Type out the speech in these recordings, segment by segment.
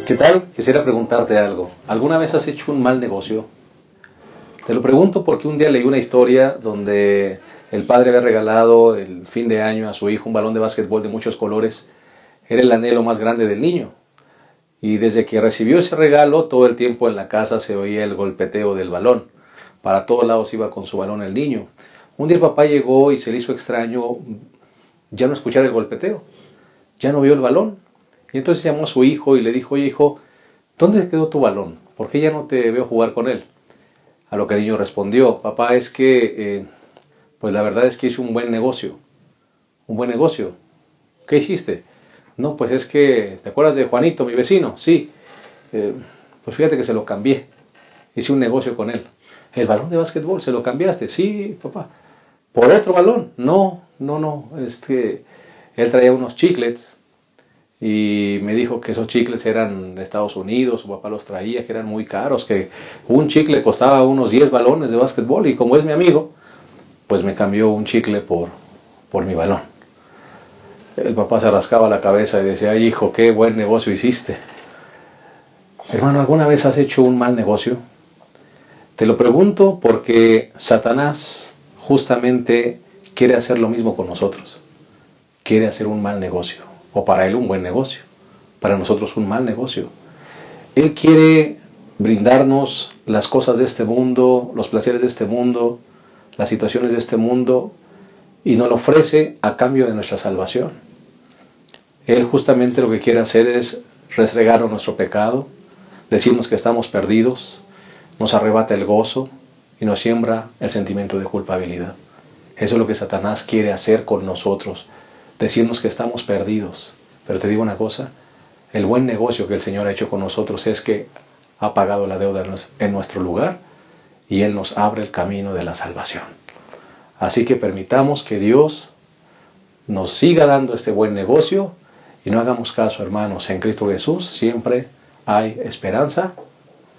¿Qué tal? Quisiera preguntarte algo. ¿Alguna vez has hecho un mal negocio? Te lo pregunto porque un día leí una historia donde el padre había regalado el fin de año a su hijo un balón de básquetbol de muchos colores. Era el anhelo más grande del niño. Y desde que recibió ese regalo, todo el tiempo en la casa se oía el golpeteo del balón. Para todos lados iba con su balón el niño. Un día el papá llegó y se le hizo extraño ya no escuchar el golpeteo. Ya no vio el balón. Y entonces llamó a su hijo y le dijo: oye, hijo, ¿dónde quedó tu balón? ¿Por qué ya no te veo jugar con él? A lo que el niño respondió: papá, es que, pues la verdad es que hice un buen negocio. ¿Un buen negocio? ¿Qué hiciste? No, pues es que, ¿te acuerdas de Juanito, mi vecino? Sí. Pues fíjate que se lo cambié. Hice un negocio con él. ¿El balón de básquetbol se lo cambiaste? Sí, papá. ¿Por otro balón? No. Es que él traía unos chiclets y me dijo que esos chiclets eran de Estados Unidos, su papá los traía, que eran muy caros, que un chicle costaba unos 10 balones de básquetbol, y como es mi amigo, pues me cambió un chicle por mi balón. El papá se rascaba la cabeza y decía: ay, hijo, qué buen negocio hiciste. Hermano, ¿alguna vez has hecho un mal negocio? Te lo pregunto porque Satanás justamente quiere hacer lo mismo con nosotros. Quiere hacer un mal negocio, o para él un buen negocio, para nosotros un mal negocio. Él quiere brindarnos las cosas de este mundo, los placeres de este mundo, las situaciones de este mundo, y nos lo ofrece a cambio de nuestra salvación. Él justamente lo que quiere hacer es restregarnos nuestro pecado, decirnos que estamos perdidos, nos arrebata el gozo y nos siembra el sentimiento de culpabilidad. Eso es lo que Satanás quiere hacer con nosotros, decirnos que estamos perdidos. Pero te digo una cosa: el buen negocio que el Señor ha hecho con nosotros es que ha pagado la deuda en nuestro lugar, y Él nos abre el camino de la salvación. Así que permitamos que Dios nos siga dando este buen negocio, y no hagamos caso, hermanos. En Cristo Jesús siempre hay esperanza,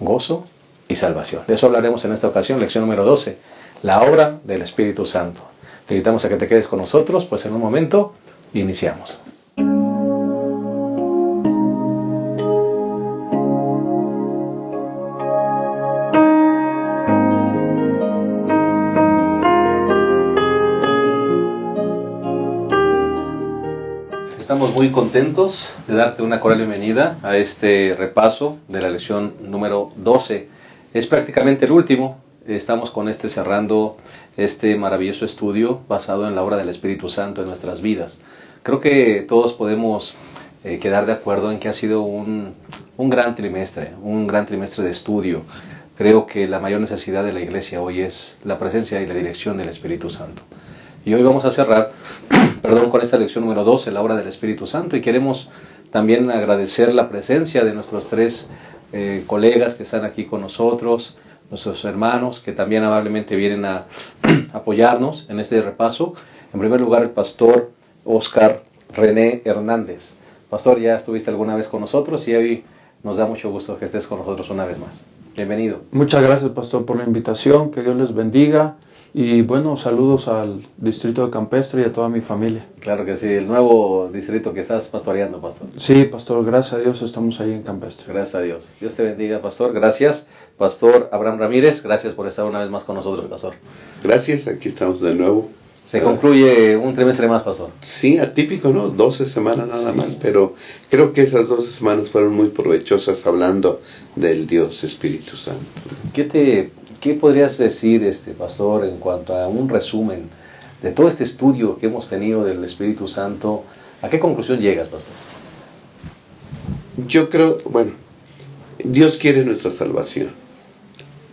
gozo y salvación. De eso hablaremos en esta ocasión, lección número 12, la obra del Espíritu Santo. Te invitamos a que te quedes con nosotros, pues en un momento iniciamos. Estamos muy contentos de darte una cordial bienvenida a este repaso de la lección número 12. Es prácticamente el último. Estamos cerrando este maravilloso estudio basado en la obra del Espíritu Santo en nuestras vidas. Creo que todos podemos quedar de acuerdo en que ha sido un gran trimestre de estudio. Creo que la mayor necesidad de la iglesia hoy es la presencia y la dirección del Espíritu Santo. Y hoy vamos a cerrar con esta lección número 12, la obra del Espíritu Santo, y queremos también agradecer la presencia de nuestros tres colegas que están aquí con nosotros, nuestros hermanos que también amablemente vienen a apoyarnos en este repaso. En primer lugar, el pastor Oscar René Hernández. Pastor, ya estuviste alguna vez con nosotros y hoy nos da mucho gusto que estés con nosotros una vez más. Bienvenido. Muchas gracias, pastor, por la invitación. Que Dios les bendiga. Y bueno, saludos al distrito de Campestre y a toda mi familia. Claro que sí, el nuevo distrito que estás pastoreando, pastor. Sí, pastor, gracias a Dios estamos ahí en Campestre. Gracias a Dios. Dios te bendiga, pastor. Gracias. Pastor Abraham Ramírez, gracias por estar una vez más con nosotros, pastor. Gracias, aquí estamos de nuevo. Se concluye un trimestre más, pastor. Sí, atípico, ¿no? 12 semanas nada más, pero creo que esas 12 semanas fueron muy provechosas hablando del Dios Espíritu Santo. ¿Qué podrías decir, pastor, en cuanto a un resumen de todo este estudio que hemos tenido del Espíritu Santo? ¿A qué conclusión llegas, pastor? Yo creo, Dios quiere nuestra salvación.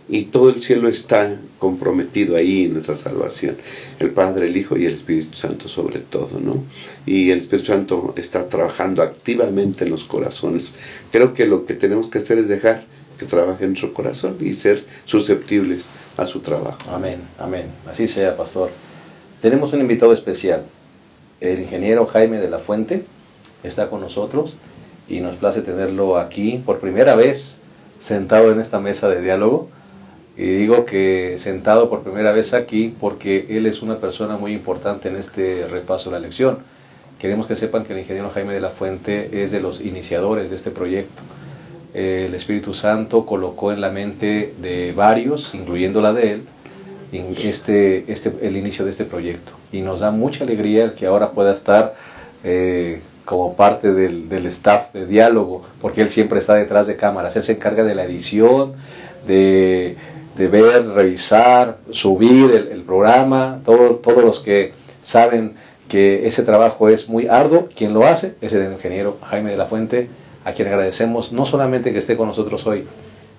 Y todo el cielo está comprometido ahí en nuestra salvación. El Padre, el Hijo y el Espíritu Santo sobre todo, ¿no? Y el Espíritu Santo está trabajando activamente en los corazones. Creo que lo que tenemos que hacer es dejar que trabaje en nuestro corazón y ser susceptibles a su trabajo. Amén, amén. Así sea, pastor. Tenemos un invitado especial. El ingeniero Jaime de la Fuente está con nosotros y nos place tenerlo aquí por primera vez sentado en esta mesa de diálogo. Y digo que sentado por primera vez aquí porque él es una persona muy importante en este repaso de la lección. Queremos que sepan que el ingeniero Jaime de la Fuente es de los iniciadores de este proyecto. el Espíritu Santo colocó en la mente de varios, incluyendo la de él, el inicio de este proyecto. Y nos da mucha alegría el que ahora pueda estar como parte del staff de diálogo, porque él siempre está detrás de cámaras. Él se encarga de la edición, de ver, revisar, subir el programa. Todos los que saben que ese trabajo es muy arduo, quien lo hace es el ingeniero Jaime de la Fuente, a quien agradecemos no solamente que esté con nosotros hoy,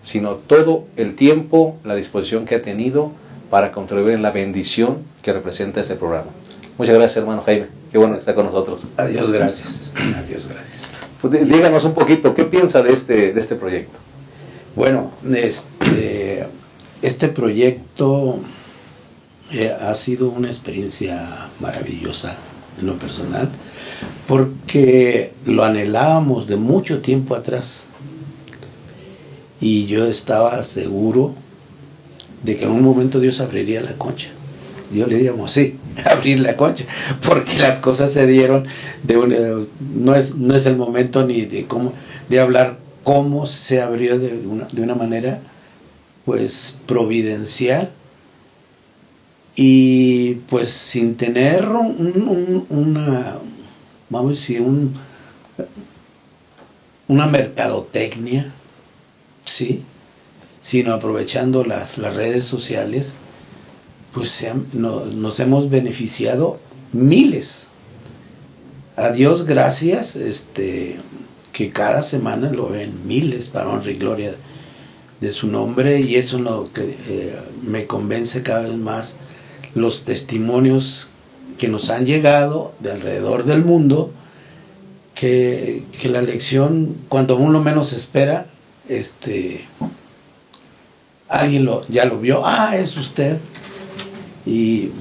sino todo el tiempo, la disposición que ha tenido para contribuir en la bendición que representa este programa. Muchas gracias, hermano Jaime. Qué bueno que está con nosotros. Adiós, gracias. Adiós, gracias. Pues díganos un poquito, ¿qué piensa de este proyecto? Bueno, este proyecto ha sido una experiencia maravillosa en lo personal, porque lo anhelábamos de mucho tiempo atrás. Y yo estaba seguro de que en un momento Dios abriría la concha. Yo le digamos, sí, abrir la concha, porque las cosas se dieron no es el momento ni de hablar cómo se abrió de una manera pues providencial, y pues sin tener vamos a decir, una mercadotecnia, sí, sino aprovechando las redes sociales, pues nos hemos beneficiado miles. A Dios gracias, que cada semana lo ven miles para honra y gloria de su nombre, y eso es lo que me convence cada vez más, los testimonios que nos han llegado de alrededor del mundo, que la lección, cuando uno menos espera, alguien ya lo vio, es usted, y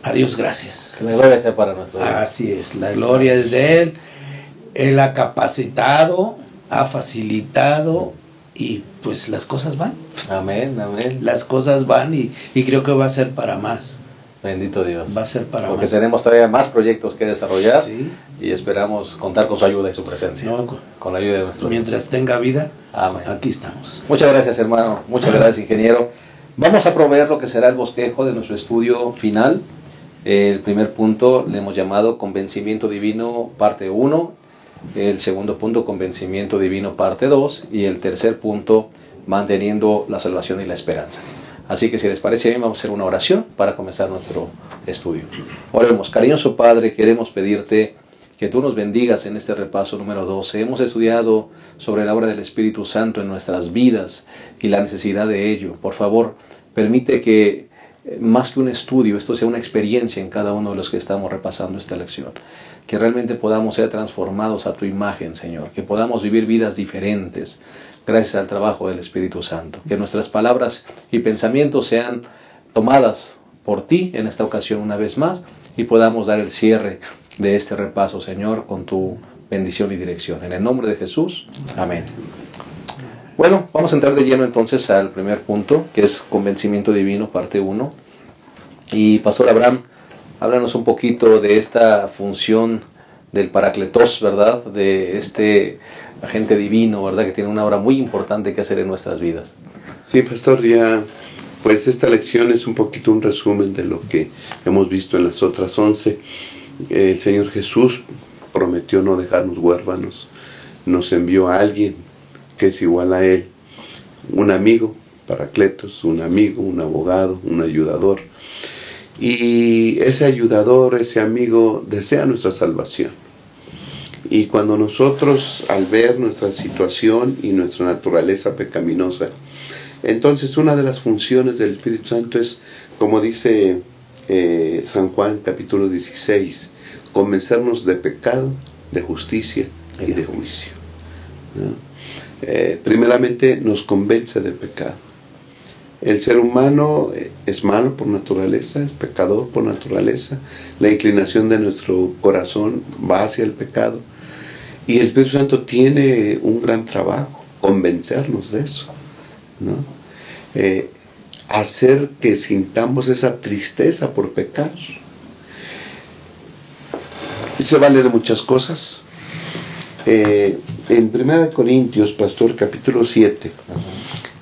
a Dios gracias. Que la gloria sea para nuestro Dios. Así es, la gloria es de Él. Él ha capacitado, ha facilitado, y pues las cosas van. Amén, amén. Las cosas van, y creo que va a ser para más. Bendito Dios. Va a ser para Porque más. tenemos todavía más proyectos que desarrollar, Sí. y esperamos contar con su ayuda y su presencia. No, con la ayuda de nuestro mientras tenga vida, Amén. aquí estamos. Muchas gracias, hermano. Muchas gracias, ingeniero. Vamos a proveer lo que será el bosquejo de nuestro estudio final. El primer punto le hemos llamado Convencimiento Divino, parte 1. El segundo punto, Convencimiento Divino, parte 2. Y el tercer punto, Manteniendo la salvación y la esperanza. Así que si les parece bien, vamos a hacer una oración para comenzar nuestro estudio. Oremos. Cariñoso Padre, queremos pedirte que tú nos bendigas en este repaso número 12. Hemos estudiado sobre la obra del Espíritu Santo en nuestras vidas y la necesidad de ello. Por favor, permite que más que un estudio, esto sea una experiencia en cada uno de los que estamos repasando esta lección. Que realmente podamos ser transformados a tu imagen, Señor. Que podamos vivir vidas diferentes gracias al trabajo del Espíritu Santo. Que nuestras palabras y pensamientos sean tomadas por ti en esta ocasión una vez más, y podamos dar el cierre de este repaso, Señor, con tu bendición y dirección. En el nombre de Jesús, amén. Bueno, vamos a entrar de lleno entonces al primer punto, que es Convencimiento Divino, parte 1. Y Pastor Abraham, háblanos un poquito de esta función del Paracletos, ¿verdad? De este agente divino, ¿verdad? Que tiene una obra muy importante que hacer en nuestras vidas. Sí, Pastor, pues esta lección es un poquito un resumen de lo que hemos visto en las otras 11. El Señor Jesús prometió no dejarnos huérfanos. Nos envió a alguien que es igual a Él, un amigo, Paracletos, un amigo, un abogado, un ayudador. Y ese ayudador, ese amigo, desea nuestra salvación. Y cuando nosotros, al ver nuestra situación y nuestra naturaleza pecaminosa, entonces una de las funciones del Espíritu Santo es, como dice San Juan capítulo 16, convencernos de pecado, de justicia y de juicio, ¿no? Primeramente nos convence del pecado. El ser humano es malo por naturaleza, es pecador por naturaleza. La inclinación de nuestro corazón va hacia el pecado. Y el Espíritu Santo tiene un gran trabajo, convencernos de eso, ¿no? Hacer que sintamos esa tristeza por pecar. Se vale de muchas cosas. En 1 Corintios, pastor, capítulo 7,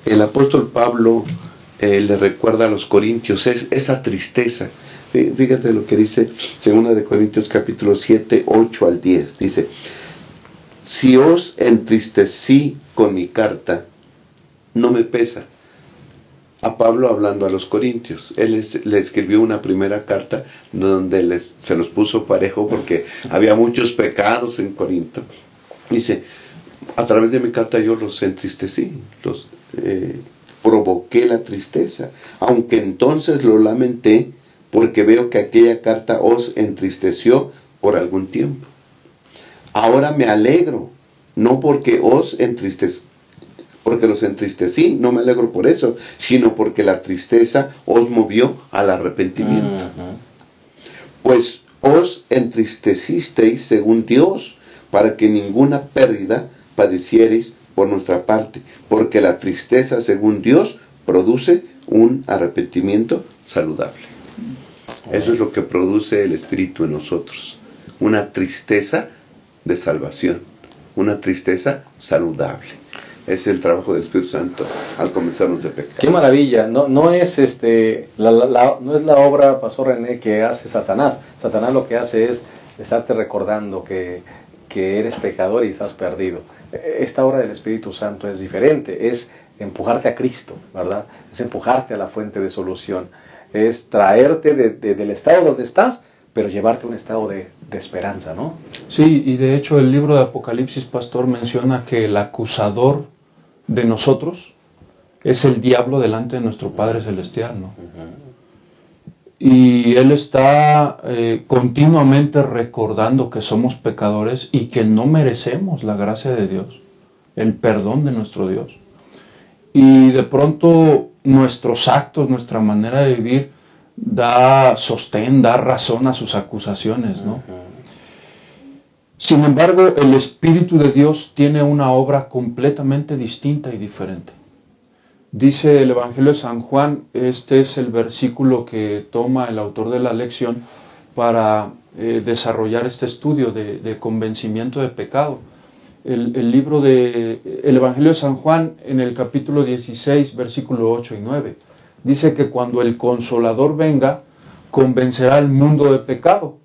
el apóstol Pablo le recuerda a los corintios esa tristeza. Fíjate lo que dice 2 Corintios capítulo 7, 8 al 10. Dice: si os entristecí con mi carta, no me pesa. A Pablo hablando a los corintios. Él le escribió una primera carta donde se los puso parejo porque había muchos pecados en Corinto. Dice: a través de mi carta yo los entristecí, los provoqué la tristeza, aunque entonces lo lamenté, porque veo que aquella carta os entristeció por algún tiempo. Ahora me alegro, no porque los entristecí, no me alegro por eso, sino porque la tristeza os movió al arrepentimiento. Pues os entristecisteis según Dios, para que ninguna pérdida padecierais por nuestra parte, porque la tristeza según Dios produce un arrepentimiento saludable. Eso es lo que produce el Espíritu en nosotros, una tristeza de salvación, una tristeza saludable. Es el trabajo del Espíritu Santo al comenzarnos de pecar. Qué maravilla. No es no es la obra, Pastor René, que hace Satanás. Satanás lo que hace es estarte recordando que eres pecador y estás perdido. Esta obra del Espíritu Santo es diferente, es empujarte a Cristo, ¿verdad? Es empujarte a la fuente de solución, es traerte del estado donde estás, pero llevarte a un estado de esperanza, ¿no? Sí, y de hecho el libro de Apocalipsis, pastor, menciona que el acusador de nosotros es el diablo delante de nuestro Padre Celestial, ¿no? Y Él está continuamente recordando que somos pecadores y que no merecemos la gracia de Dios, el perdón de nuestro Dios. Y de pronto nuestros actos, nuestra manera de vivir, da sostén, da razón a sus acusaciones, ¿no? Sin embargo, el Espíritu de Dios tiene una obra completamente distinta y diferente. Dice el Evangelio de San Juan, este es el versículo que toma el autor de la lección para desarrollar este estudio de convencimiento de pecado. El Evangelio de San Juan, en el capítulo 16, versículo 8 y 9, dice que cuando el Consolador venga, convencerá al mundo de pecado,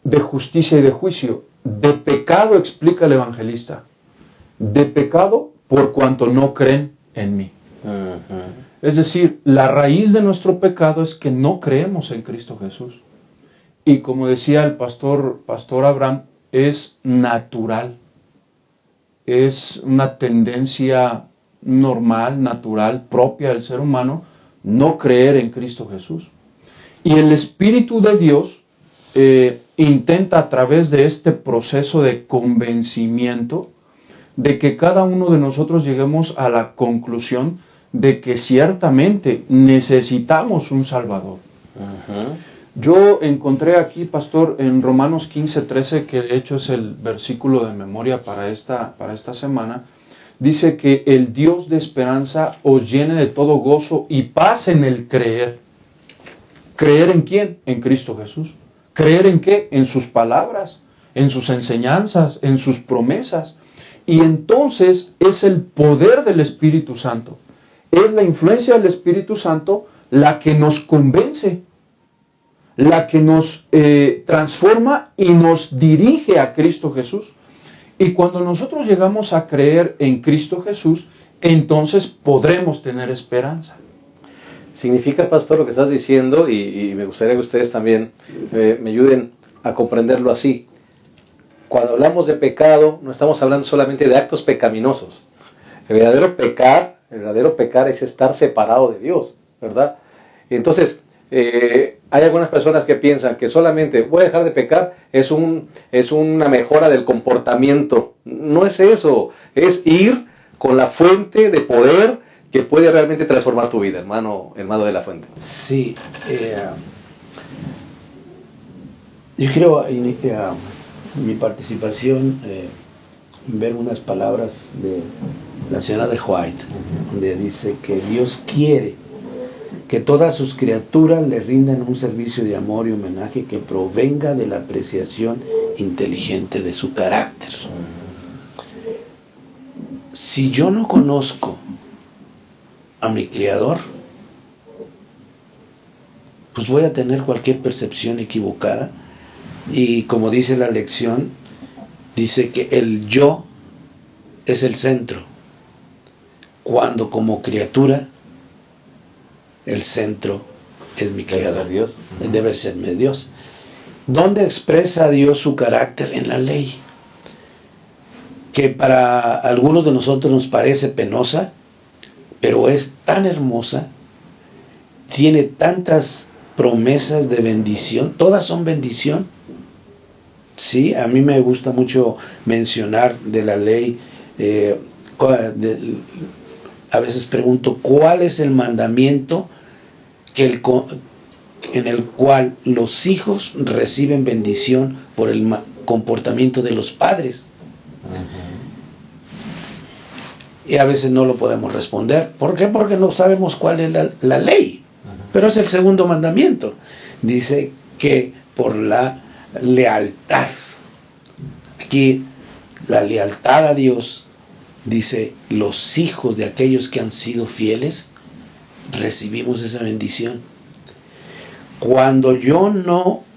de justicia y de juicio. De pecado, explica el evangelista, de pecado por cuanto no creen en mí. Es decir, la raíz de nuestro pecado es que no creemos en Cristo Jesús. Y como decía el pastor Abraham, es natural. Es una tendencia normal, natural, propia del ser humano, no creer en Cristo Jesús. Y el Espíritu de Dios intenta a través de este proceso de convencimiento de que cada uno de nosotros lleguemos a la conclusión de que ciertamente necesitamos un Salvador. Yo encontré aquí, pastor, en Romanos 15:13, que de hecho es el versículo de memoria para esta semana, dice que el Dios de esperanza os llene de todo gozo y paz en el creer. ¿Creer en quién? En Cristo Jesús. ¿Creer en qué? En sus palabras, en sus enseñanzas, en sus promesas. Y entonces es el poder del Espíritu Santo, es la influencia del Espíritu Santo la que nos convence, la que nos transforma y nos dirige a Cristo Jesús. Y cuando nosotros llegamos a creer en Cristo Jesús, entonces podremos tener esperanza. Significa, pastor, lo que estás diciendo, y me gustaría que ustedes también me ayuden a comprenderlo así. Cuando hablamos de pecado, no estamos hablando solamente de actos pecaminosos. El verdadero pecar es estar separado de Dios, ¿verdad? Entonces, hay algunas personas que piensan que solamente voy a dejar de pecar es una mejora del comportamiento. No es eso, es ir con la fuente de poder que puede realmente transformar tu vida, hermano de la fuente. Sí, yo quiero mi participación ver unas palabras de la señora de White, donde dice que Dios quiere que todas sus criaturas le rindan un servicio de amor y homenaje que provenga de la apreciación inteligente de su carácter. Si yo no conozco a mi Creador, pues voy a tener cualquier percepción equivocada, y como dice la lección, dice que el yo es el centro, cuando como criatura el centro es mi Creador. Debe serme Dios. ¿Dónde expresa Dios su carácter? En la ley, que para algunos de nosotros nos parece penosa, pero es tan hermosa, tiene tantas promesas de bendición, todas son bendición. Sí, a mí me gusta mucho mencionar de la ley, a veces pregunto, ¿cuál es el mandamiento en el cual los hijos reciben bendición por el comportamiento de los padres? Y a veces no lo podemos responder. ¿Por qué? Porque no sabemos cuál es la ley. Pero es el segundo mandamiento. Dice que por la lealtad. Aquí la lealtad a Dios, dice, los hijos de aquellos que han sido fieles, recibimos esa bendición. Cuando yo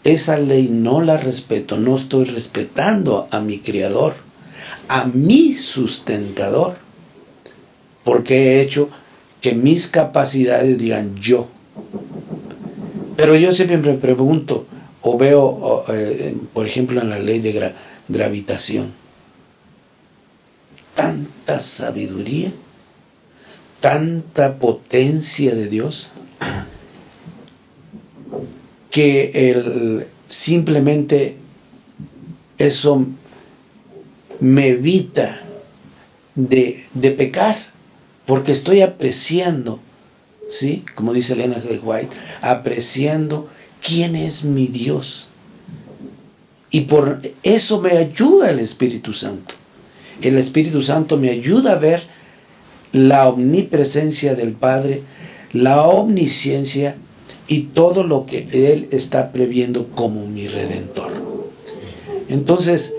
esa ley no la respeto, no estoy respetando a mi Creador, a mi sustentador, porque he hecho que mis capacidades digan yo. Pero yo siempre me pregunto, o veo, por ejemplo, en la ley de gravitación, tanta sabiduría, tanta potencia de Dios, que simplemente eso me evita de pecar, porque estoy apreciando, ¿sí? Como dice Elena G. White, apreciando quién es mi Dios. Y por eso me ayuda el Espíritu Santo. El Espíritu Santo me ayuda a ver la omnipresencia del Padre, la omnisciencia y todo lo que Él está previendo como mi Redentor. Entonces,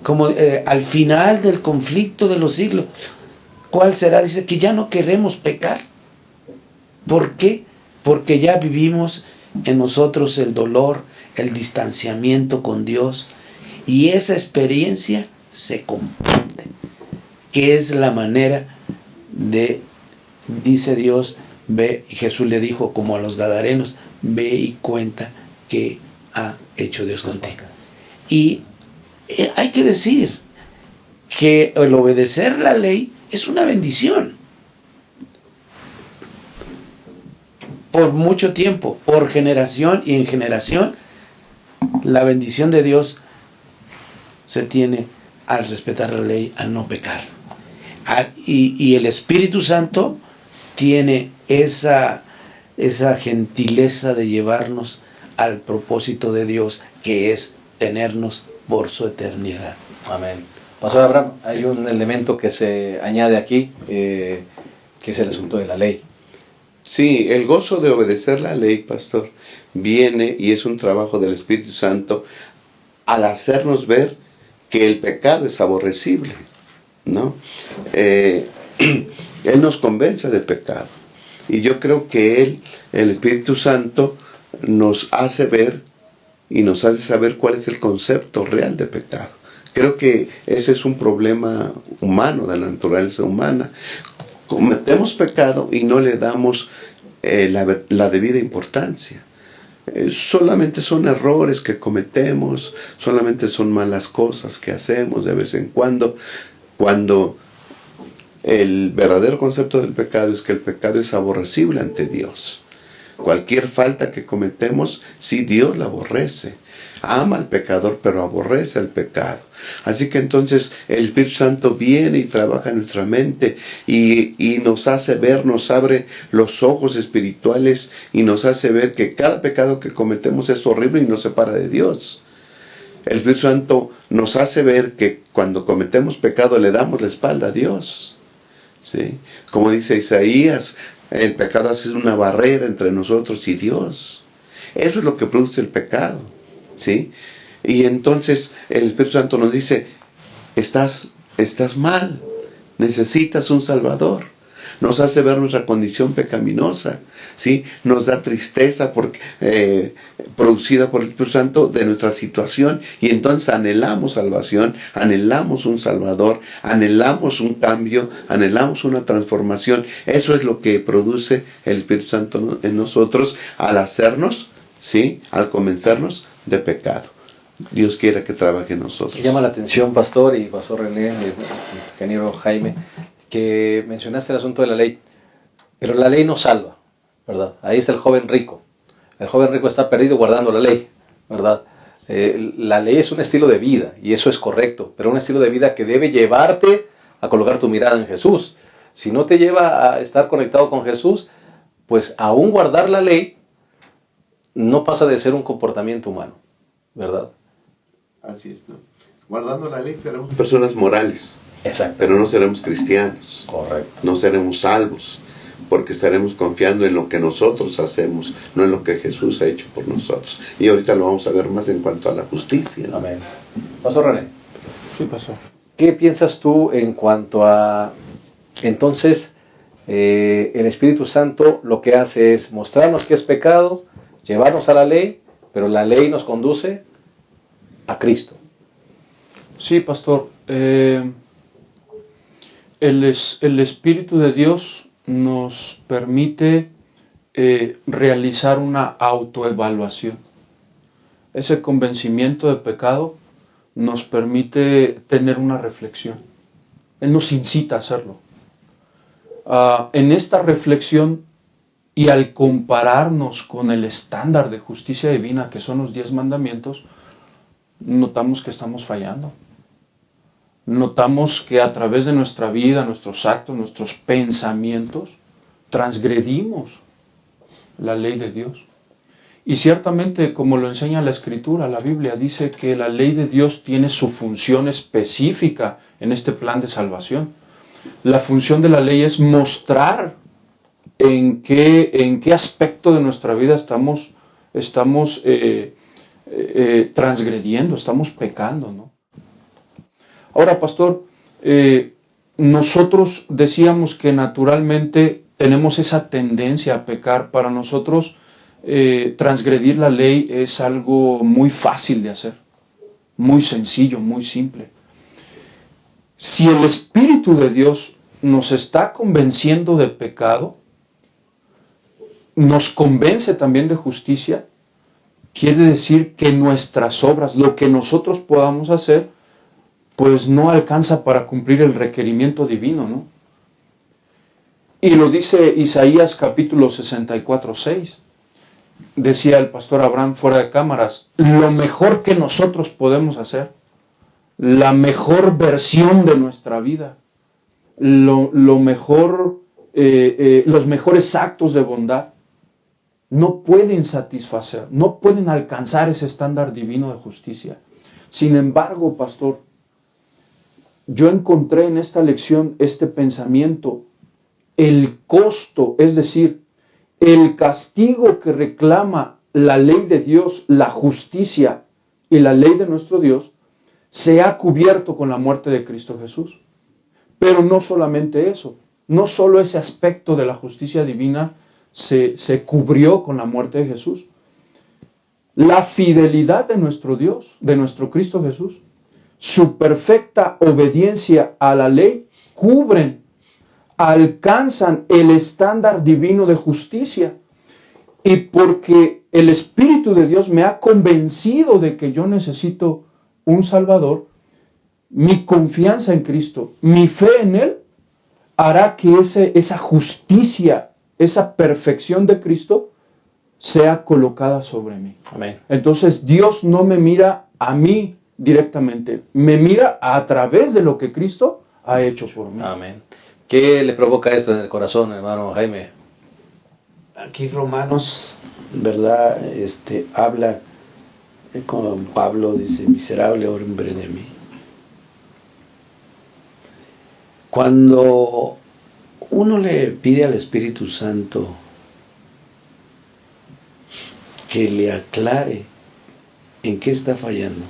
como al final del conflicto de los siglos, ¿cuál será? Dice que ya no queremos pecar. ¿Por qué? Porque ya vivimos en nosotros el dolor, el distanciamiento con Dios, y esa experiencia se comprende, que es la manera de, dice Dios, ve, y Jesús le dijo como a los gadarenos, ve y cuenta qué ha hecho Dios contigo. Y hay que decir que el obedecer la ley es una bendición. Por mucho tiempo, por generación y en generación, la bendición de Dios se tiene al respetar la ley, al no pecar. Y el Espíritu Santo tiene esa gentileza de llevarnos al propósito de Dios, que es tenernos por su eternidad. Amén. Pastor Abraham, hay un elemento que se añade aquí, que es el asunto de la ley. Sí, el gozo de obedecer la ley, pastor, viene y es un trabajo del Espíritu Santo al hacernos ver que el pecado es aborrecible, ¿no? Él nos convence de pecado. Y yo creo que el Espíritu Santo, nos hace ver y nos hace saber cuál es el concepto real de pecado. Creo que ese es un problema humano, de la naturaleza humana. Cometemos pecado y no le damos la debida importancia. Solamente son errores que cometemos, solamente son malas cosas que hacemos de vez en cuando el verdadero concepto del pecado es que el pecado es aborrecible ante Dios. Cualquier falta que cometemos, sí, Dios la aborrece. Ama al pecador, pero aborrece al pecado. Así que entonces el Espíritu Santo viene y trabaja en nuestra mente y nos hace ver, nos abre los ojos espirituales y nos hace ver que cada pecado que cometemos es horrible y nos separa de Dios. El Espíritu Santo nos hace ver que cuando cometemos pecado le damos la espalda a Dios. ¿Sí? Como dice Isaías, El pecado hace una barrera entre nosotros y Dios. Eso es lo que produce el pecado, ¿sí? Y entonces el Espíritu Santo nos dice, estás mal, necesitas un Salvador. Nos hace ver nuestra condición pecaminosa, ¿sí? Nos da tristeza producida por el Espíritu Santo de nuestra situación, y entonces anhelamos salvación, anhelamos un Salvador, anhelamos un cambio, anhelamos una transformación. Eso es lo que produce el Espíritu Santo en nosotros al hacernos, ¿sí? Al convencernos de pecado. Dios quiere que trabaje en nosotros. Me llama la atención, pastor y pastor René, ingeniero Jaime, que mencionaste el asunto de la ley, pero la ley no salva, ¿verdad? Ahí está el joven rico. El joven rico está perdido guardando la ley, ¿verdad? La ley es un estilo de vida, y eso es correcto, pero un estilo de vida que debe llevarte a colocar tu mirada en Jesús. Si no te lleva a estar conectado con Jesús, pues aún guardar la ley no pasa de ser un comportamiento humano, ¿verdad? Así es, ¿no? Guardando la ley seremos personas morales. Exacto. Pero no seremos cristianos. Correcto. No seremos salvos, porque estaremos confiando en lo que nosotros hacemos, no en lo que Jesús ha hecho por nosotros. Y ahorita lo vamos a ver más en cuanto a la justicia, ¿no? Amén. Pastor René. Sí, pastor. ¿Qué piensas tú en cuanto a, entonces, el Espíritu Santo lo que hace es mostrarnos qué es pecado, llevarnos a la ley, pero la ley nos conduce a Cristo? Sí, pastor. El Espíritu de Dios nos permite realizar una autoevaluación. Ese convencimiento de pecado nos permite tener una reflexión. Él nos incita a hacerlo. En esta reflexión, y al compararnos con el estándar de justicia divina, que son los 10 mandamientos, notamos que estamos fallando. Notamos que a través de nuestra vida, nuestros actos, nuestros pensamientos, transgredimos la ley de Dios. Y ciertamente, como lo enseña la Escritura, la Biblia dice que la ley de Dios tiene su función específica en este plan de salvación. La función de la ley es mostrar en qué aspecto de nuestra vida estamos transgrediendo, estamos pecando, ¿no? Ahora, pastor, nosotros decíamos que naturalmente tenemos esa tendencia a pecar. Para nosotros, transgredir la ley es algo muy fácil de hacer, muy sencillo, muy simple. Si el Espíritu de Dios nos está convenciendo de pecado, nos convence también de justicia, quiere decir que nuestras obras, lo que nosotros podamos hacer, pues no alcanza para cumplir el requerimiento divino, ¿no? Y lo dice Isaías capítulo 64:6. Decía el pastor Abraham fuera de cámaras, lo mejor que nosotros podemos hacer, la mejor versión de nuestra vida, los mejores actos de bondad, no pueden satisfacer, no pueden alcanzar ese estándar divino de justicia. Sin embargo, pastor, yo encontré en esta lección este pensamiento, el costo, es decir, el castigo que reclama la ley de Dios, la justicia y la ley de nuestro Dios, se ha cubierto con la muerte de Cristo Jesús. Pero no solamente eso, no solo ese aspecto de la justicia divina se cubrió con la muerte de Jesús. La fidelidad de nuestro Dios, de nuestro Cristo Jesús, su perfecta obediencia a la ley, cubren, alcanzan el estándar divino de justicia. Y porque el Espíritu de Dios me ha convencido de que yo necesito un Salvador, mi confianza en Cristo, mi fe en Él, hará que esa justicia, esa perfección de Cristo, sea colocada sobre mí. Amén. Entonces Dios no me mira a mí directamente, me mira a través de lo que Cristo ha hecho por mí. Amén. ¿Qué le provoca esto en el corazón, hermano Jaime? Aquí Romanos, ¿verdad? Habla con Pablo, dice, miserable hombre de mí. Cuando uno le pide al Espíritu Santo que le aclare en qué está fallando,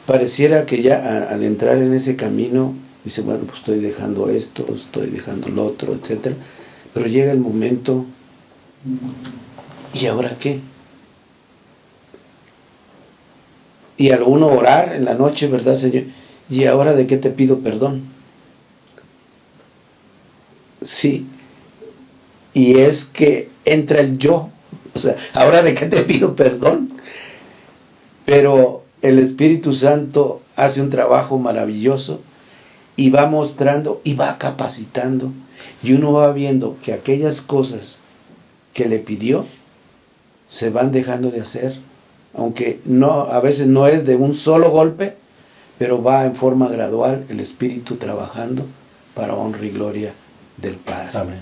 pareciera que ya al entrar en ese camino, dice, bueno, pues estoy dejando esto, estoy dejando lo otro, etcétera. Pero llega el momento, ¿y ahora qué? Y al uno orar en la noche, ¿verdad, Señor? ¿Y ahora de qué te pido perdón? Sí. Y es que entra el yo. O sea, ¿ahora de qué te pido perdón? Pero el Espíritu Santo hace un trabajo maravilloso y va mostrando y va capacitando. Y uno va viendo que aquellas cosas que le pidió se van dejando de hacer. Aunque no, a veces no es de un solo golpe, pero va en forma gradual el Espíritu trabajando para honra y gloria del Padre. Amén.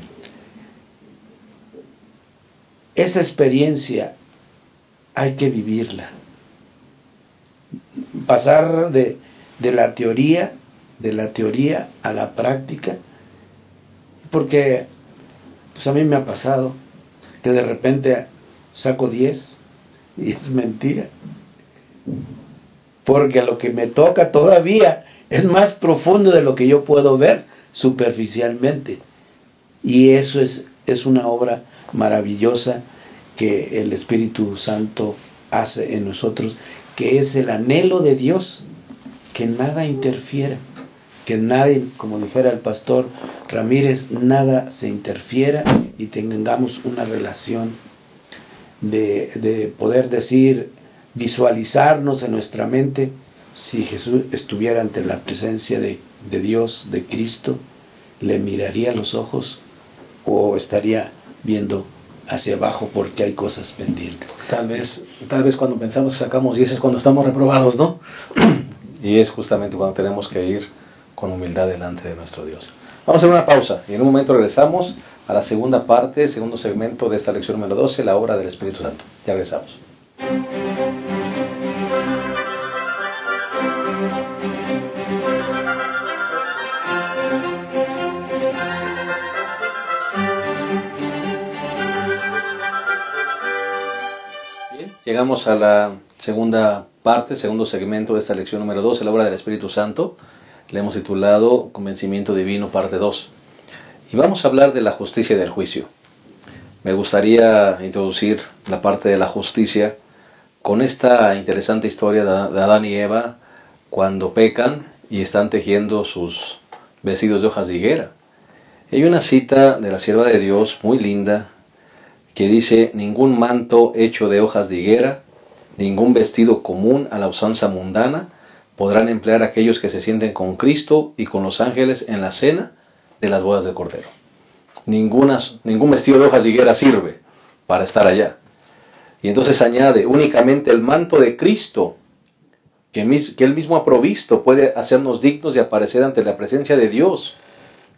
Esa experiencia hay que vivirla. Pasar de la teoría a la práctica, porque pues a mí me ha pasado que de repente saco 10 y es mentira, porque lo que me toca todavía es más profundo de lo que yo puedo ver superficialmente, y eso es una obra maravillosa que el Espíritu Santo hace en nosotros, que es el anhelo de Dios, que nada interfiera, que nadie, como dijera el pastor Ramírez, nada se interfiera y tengamos una relación de poder decir, visualizarnos en nuestra mente, si Jesús estuviera ante la presencia de Dios, de Cristo, ¿le miraría a los ojos o estaría viendo hacia abajo porque hay cosas pendientes? Tal vez cuando pensamos que sacamos 10 es cuando estamos reprobados, ¿no? Y es justamente cuando tenemos que ir con humildad delante de nuestro Dios. Vamos a hacer una pausa y en un momento regresamos a la segunda parte, segundo segmento de esta lección número 12, la obra del Espíritu Santo. Ya regresamos. Bien, llegamos a la segunda parte, segundo segmento de esta lección número 12, la obra del Espíritu Santo. Le hemos titulado Convencimiento Divino, parte 2. Y vamos a hablar de la justicia y del juicio. Me gustaría introducir la parte de la justicia con esta interesante historia de Adán y Eva cuando pecan y están tejiendo sus vestidos de hojas de higuera. Hay una cita de la sierva de Dios muy linda que dice: ningún manto hecho de hojas de higuera, ningún vestido común a la usanza mundana podrán emplear aquellos que se sienten con Cristo y con los ángeles en la cena de las bodas del Cordero. Ningún vestido de hojas de higuera sirve para estar allá. Y entonces añade, únicamente el manto de Cristo, que Él mismo ha provisto, puede hacernos dignos de aparecer ante la presencia de Dios.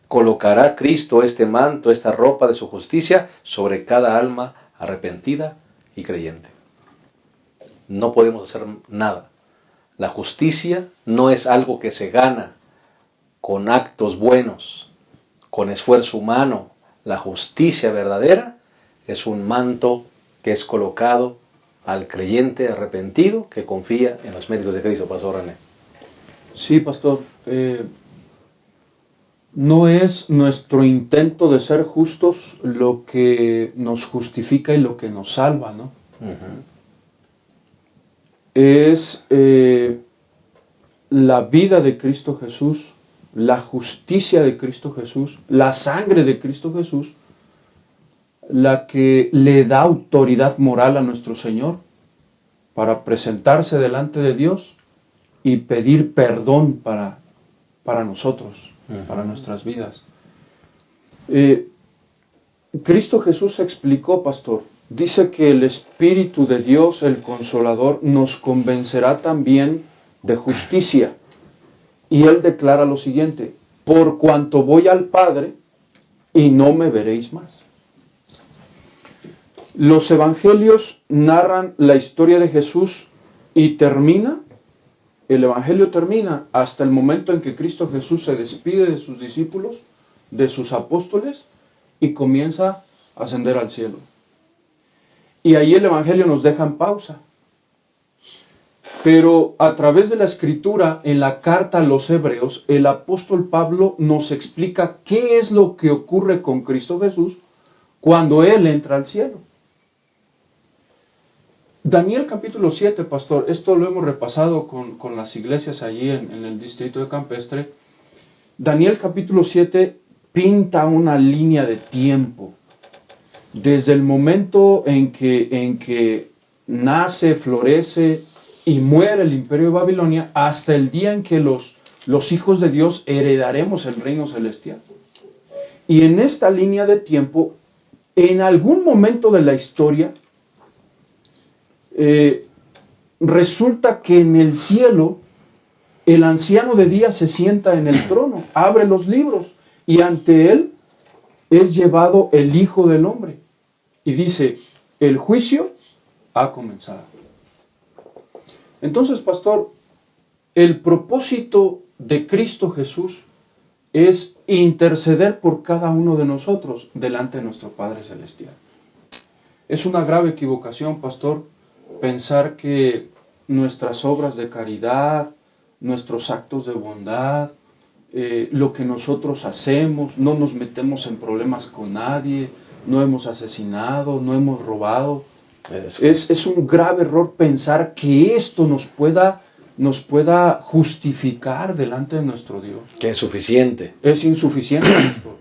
Colocará Cristo este manto, esta ropa de su justicia, sobre cada alma arrepentida y creyente. No podemos hacer nada. La justicia no es algo que se gana con actos buenos, con esfuerzo humano. La justicia verdadera es un manto que es colocado al creyente arrepentido que confía en los méritos de Cristo. Pastor René. Sí, pastor. No es nuestro intento de ser justos lo que nos justifica y lo que nos salva, ¿no? Uh-huh. Es la vida de Cristo Jesús, la justicia de Cristo Jesús, la sangre de Cristo Jesús, la que le da autoridad moral a nuestro Señor para presentarse delante de Dios y pedir perdón para nosotros, para nuestras vidas. Cristo Jesús explicó, pastor, dice que el Espíritu de Dios, el Consolador, nos convencerá también de justicia. Y Él declara lo siguiente: por cuanto voy al Padre y no me veréis más. Los evangelios narran la historia de Jesús y termina el Evangelio termina hasta el momento en que Cristo Jesús se despide de sus discípulos, de sus apóstoles, y comienza a ascender al cielo. Y ahí el Evangelio nos deja en pausa. Pero a través de la Escritura, en la carta a los Hebreos, el apóstol Pablo nos explica qué es lo que ocurre con Cristo Jesús cuando Él entra al cielo. Daniel capítulo 7, pastor, esto lo hemos repasado con las iglesias allí en el distrito de Campestre. Daniel capítulo 7 pinta una línea de tiempo. Desde el momento en que nace, florece y muere el imperio de Babilonia, hasta el día en que los hijos de Dios heredaremos el reino celestial. Y en esta línea de tiempo, en algún momento de la historia, resulta que en el cielo el anciano de día se sienta en el trono, abre los libros y ante él es llevado el Hijo del Hombre y dice, el juicio ha comenzado. Entonces, pastor, el propósito de Cristo Jesús es interceder por cada uno de nosotros delante de nuestro Padre Celestial. Es una grave equivocación, pastor, pensar que nuestras obras de caridad, nuestros actos de bondad, lo que nosotros hacemos, no nos metemos en problemas con nadie, no hemos asesinado, no hemos robado. Es un grave error pensar que esto nos pueda justificar delante de nuestro Dios. Que es suficiente. Es insuficiente, pastor.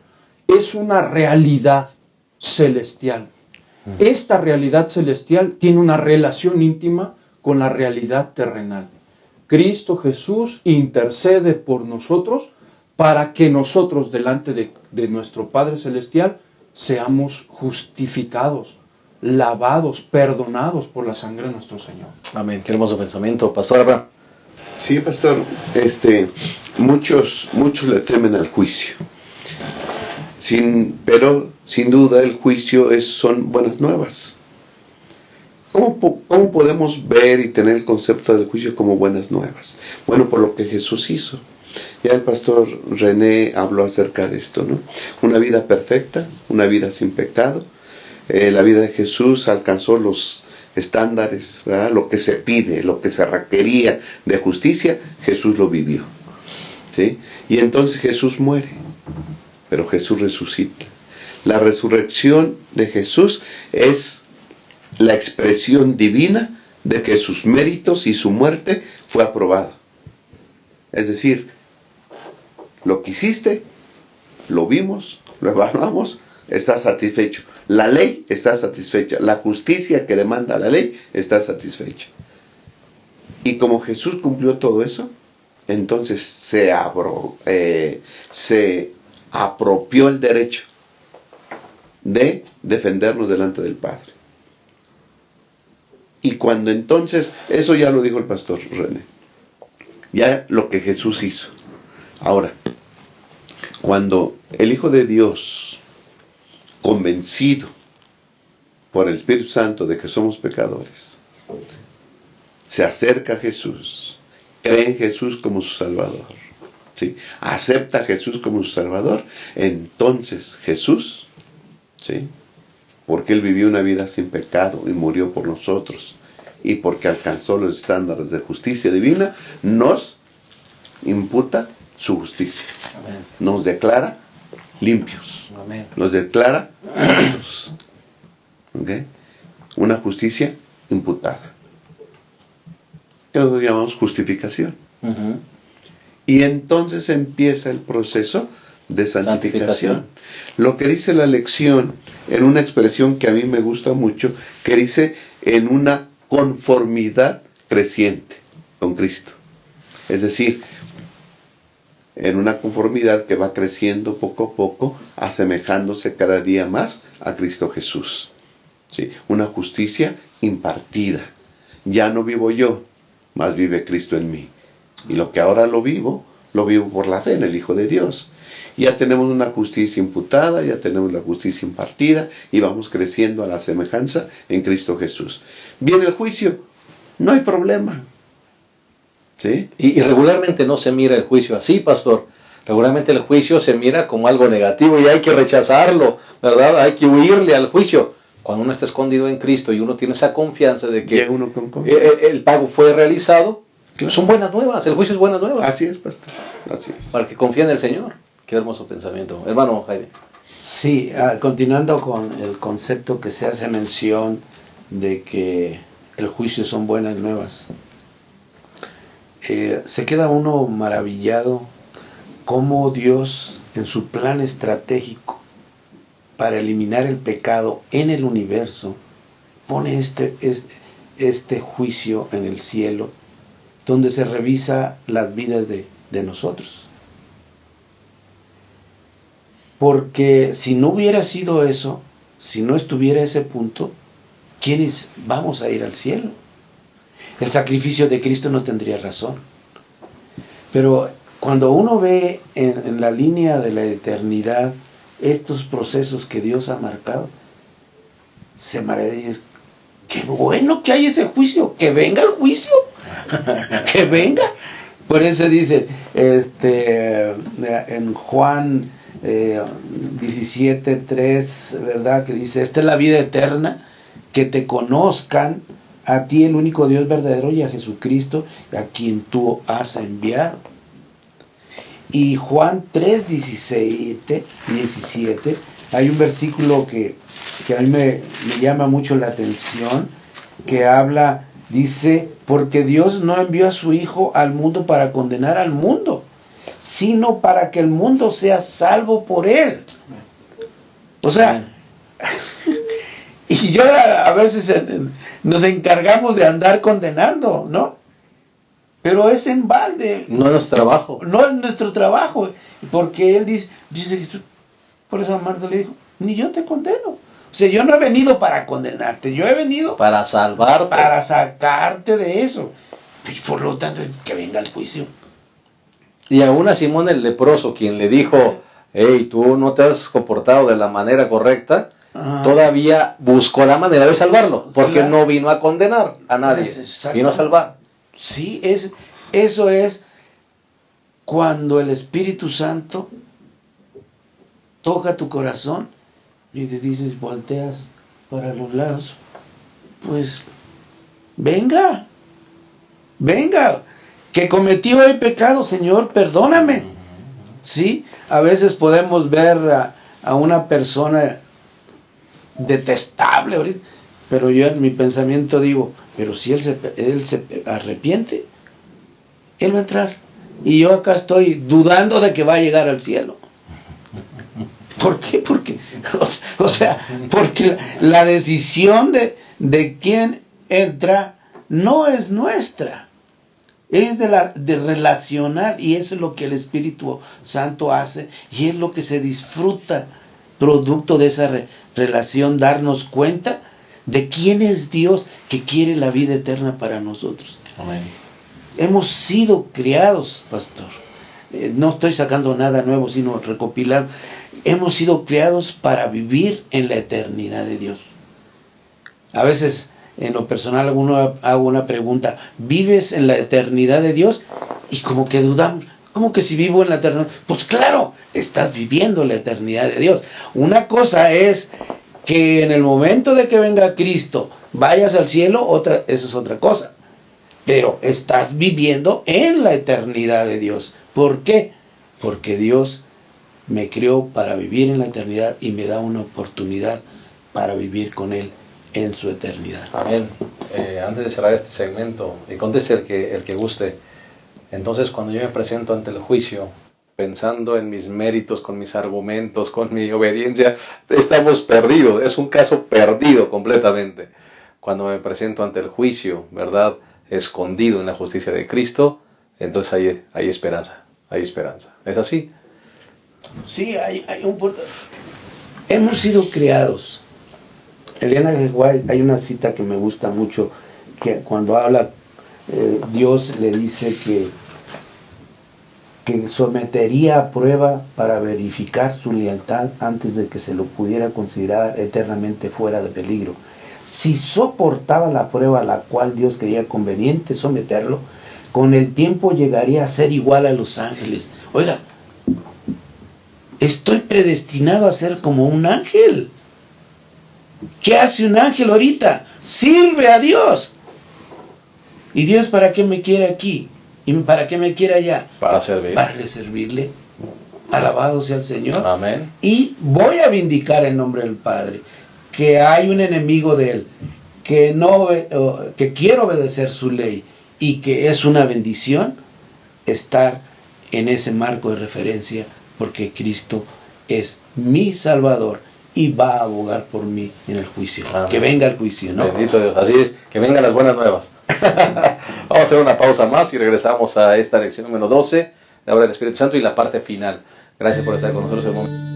Es una realidad celestial. Esta realidad celestial tiene una relación íntima con la realidad terrenal. Cristo Jesús intercede por nosotros para que nosotros delante de nuestro Padre Celestial seamos justificados, lavados, perdonados por la sangre de nuestro Señor. Amén. Qué hermoso pensamiento. Pastor Abraham. Sí, pastor, muchos le temen al juicio. Pero sin duda el juicio son buenas nuevas. ¿Cómo podemos ver y tener el concepto del juicio como buenas nuevas? Bueno, por lo que Jesús hizo. Ya el pastor René habló acerca de esto, ¿no? Una vida perfecta, una vida sin pecado. La vida de Jesús alcanzó los estándares, ¿verdad? Lo que se pide, lo que se requería de justicia, Jesús lo vivió, ¿sí? Y entonces Jesús muere, pero Jesús resucita. La resurrección de Jesús es la expresión divina de que sus méritos y su muerte fue aprobado. Es decir, lo que hiciste, lo vimos, lo evaluamos, está satisfecho. La ley está satisfecha. La justicia que demanda la ley está satisfecha. Y como Jesús cumplió todo eso, entonces se apropió el derecho de defendernos delante del Padre. Y cuando entonces, eso ya lo dijo el pastor René, ya lo que Jesús hizo. Ahora, cuando el Hijo de Dios, convencido por el Espíritu Santo de que somos pecadores, se acerca a Jesús, cree en Jesús como su Salvador, ¿sí? Acepta a Jesús como su Salvador, entonces Jesús, ¿sí? Porque Él vivió una vida sin pecado y murió por nosotros, y porque alcanzó los estándares de justicia divina, nos imputa su justicia. Amén. Nos declara limpios. Amén. Nos declara justos. ¿Okay? Una justicia imputada. Que nosotros llamamos justificación. Uh-huh. Y entonces empieza el proceso de santificación. Lo que dice la lección, en una expresión que a mí me gusta mucho, que dice en una conformidad creciente con Cristo. Es decir, en una conformidad que va creciendo poco a poco, asemejándose cada día más a Cristo Jesús. ¿Sí? Una justicia impartida. Ya no vivo yo, mas vive Cristo en mí. Y lo que ahora lo vivo por la fe en el Hijo de Dios. Ya tenemos una justicia imputada, ya tenemos la justicia impartida y vamos creciendo a la semejanza en Cristo Jesús. Viene el juicio, no hay problema. ¿Sí? Y regularmente no se mira el juicio así, pastor. Regularmente el juicio se mira como algo negativo y hay que rechazarlo, ¿verdad? Hay que huirle al juicio. Cuando uno está escondido en Cristo y uno tiene esa confianza de que Llega uno con confianza. el pago fue realizado, Claro. son buenas nuevas, el juicio es buenas nuevas. Así es, pastor. Así es. Para el que confía en el Señor. Qué hermoso pensamiento. Hermano Jaime. Sí, continuando con el concepto que se hace mención de que el juicio son buenas nuevas. Se queda uno maravillado cómo Dios, en su plan estratégico para eliminar el pecado en el universo, pone este juicio en el cielo, donde se revisa las vidas de nosotros. Porque si no hubiera sido eso, si no estuviera ese punto, ¿quiénes vamos a ir al cielo? El sacrificio de Cristo no tendría razón. Pero cuando uno ve en la línea de la eternidad estos procesos que Dios ha marcado, se maravilla y dice, qué bueno que hay ese juicio, que venga el juicio, que venga. Por eso dice en Juan 17:3, ¿verdad? Que dice, esta es la vida eterna, que te conozcan a ti, el único Dios verdadero, y a Jesucristo, a quien tú has enviado. Y Juan 3:17, hay un versículo que a mí me llama mucho la atención, que habla, dice, porque Dios no envió a su Hijo al mundo para condenar al mundo, sino para que el mundo sea salvo por él. O sea, y yo a veces nos encargamos de andar condenando, ¿no? Pero es en balde. No es nuestro trabajo. No es nuestro trabajo. Porque él dice Jesús, por eso a Marta le dijo, ni yo te condeno. O sea, yo no he venido para condenarte, yo he venido para salvarte. Para sacarte de eso. Y por lo tanto, que venga el juicio. Y aún a Simón el leproso, quien le dijo, hey, tú no te has comportado de la manera correcta, todavía buscó la manera de salvarlo, porque claro, no vino a condenar a nadie, vino a salvar. Sí, eso es cuando el Espíritu Santo toca tu corazón y te dices, volteas para los lados, pues venga, que cometí hoy pecado, Señor, perdóname. Sí, a veces podemos ver a una persona detestable ahorita, pero yo en mi pensamiento digo, pero si él se arrepiente, él va a entrar. Y yo acá estoy dudando de que va a llegar al cielo. ¿Por qué? Porque la decisión de quién entra no es nuestra. Es de relacionar, y eso es lo que el Espíritu Santo hace, y es lo que se disfruta producto de esa relación, darnos cuenta de quién es Dios que quiere la vida eterna para nosotros. Amén. Hemos sido criados, pastor. No estoy sacando nada nuevo, sino recopilando. Hemos sido criados para vivir en la eternidad de Dios. A veces, en lo personal, hago una pregunta. ¿Vives en la eternidad de Dios? Y como que dudamos. ¿Cómo que si vivo en la eternidad? Pues claro, estás viviendo la eternidad de Dios. Una cosa es que en el momento de que venga Cristo vayas al cielo, eso es otra cosa. Pero estás viviendo en la eternidad de Dios. ¿Por qué? Porque Dios me creó para vivir en la eternidad y me da una oportunidad para vivir con Él en su eternidad. Amén. Antes de cerrar este segmento, y conteste el que guste. Entonces, cuando yo me presento ante el juicio, pensando en mis méritos, con mis argumentos, con mi obediencia, estamos perdidos. Es un caso perdido completamente. Cuando me presento ante el juicio, ¿verdad?, escondido en la justicia de Cristo, entonces hay esperanza. Hay esperanza. ¿Es así? Sí, hay un punto. Hemos sido creados. Elena G. White, hay una cita que me gusta mucho, que cuando habla, Dios le dice que sometería a prueba para verificar su lealtad antes de que se lo pudiera considerar eternamente fuera de peligro. Si soportaba la prueba a la cual Dios creía conveniente someterlo, con el tiempo llegaré a ser igual a los ángeles. Oiga, estoy predestinado a ser como un ángel. ¿Qué hace un ángel ahorita? Sirve a Dios. ¿Y Dios para qué me quiere aquí? ¿Y para qué me quiere allá? Para servir. Para servirle. Alabado sea el Señor. Amén. Y voy a vindicar el nombre del Padre. Que hay un enemigo de Él. Que quiere obedecer su ley. Y que es una bendición estar en ese marco de referencia. Porque Cristo es mi Salvador. Y va a abogar por mí en el juicio. Amén. Que venga el juicio, ¿no? Bendito Dios. Así es, que vengan las buenas nuevas. Vamos a hacer una pausa más y regresamos a esta lección número 12, la obra del Espíritu Santo y la parte final. Gracias por estar con nosotros en el momento.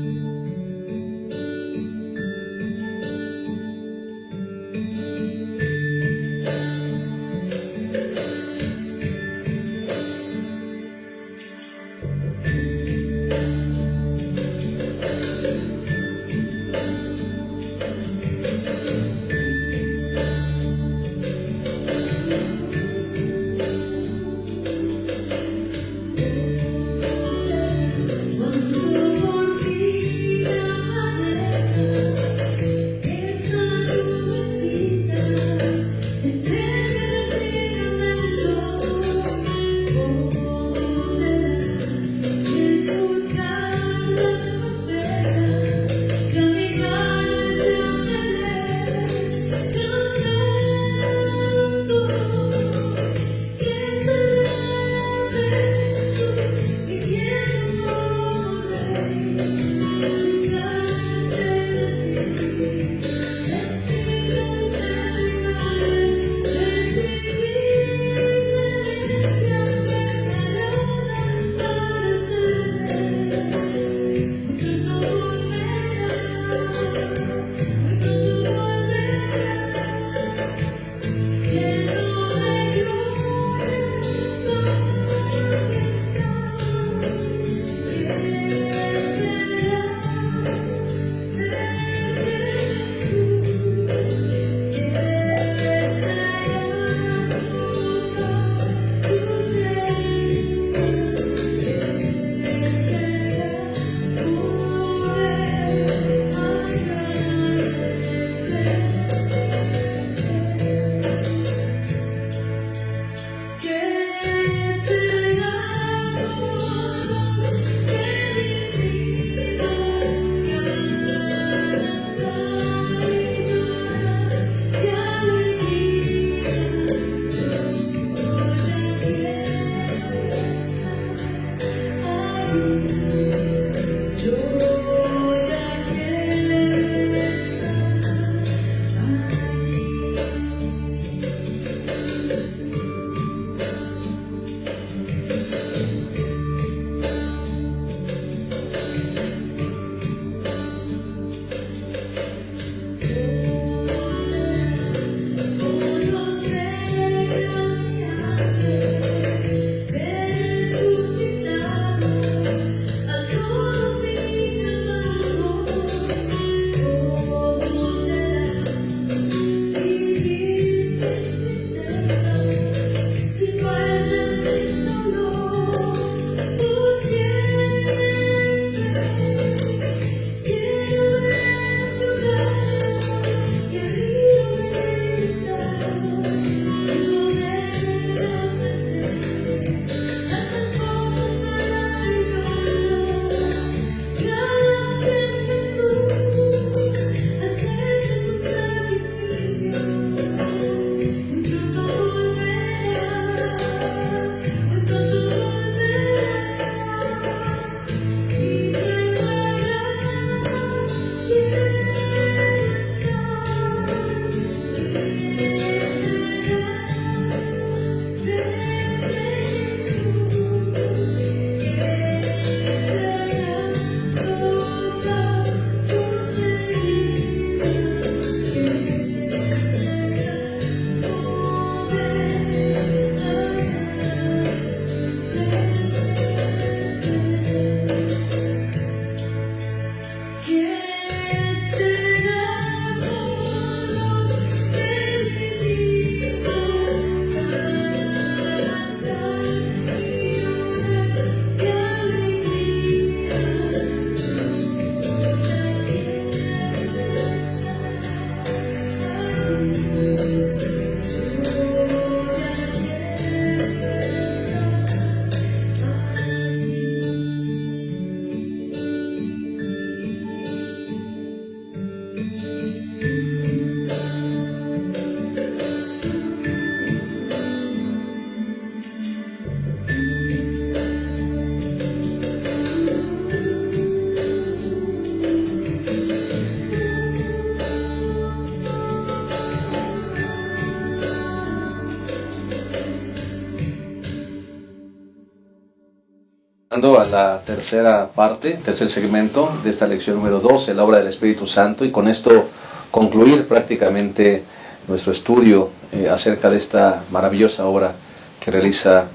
A la tercera parte, tercer segmento de esta lección número 12, la obra del Espíritu Santo, y con esto concluir prácticamente nuestro estudio acerca de esta maravillosa obra que realiza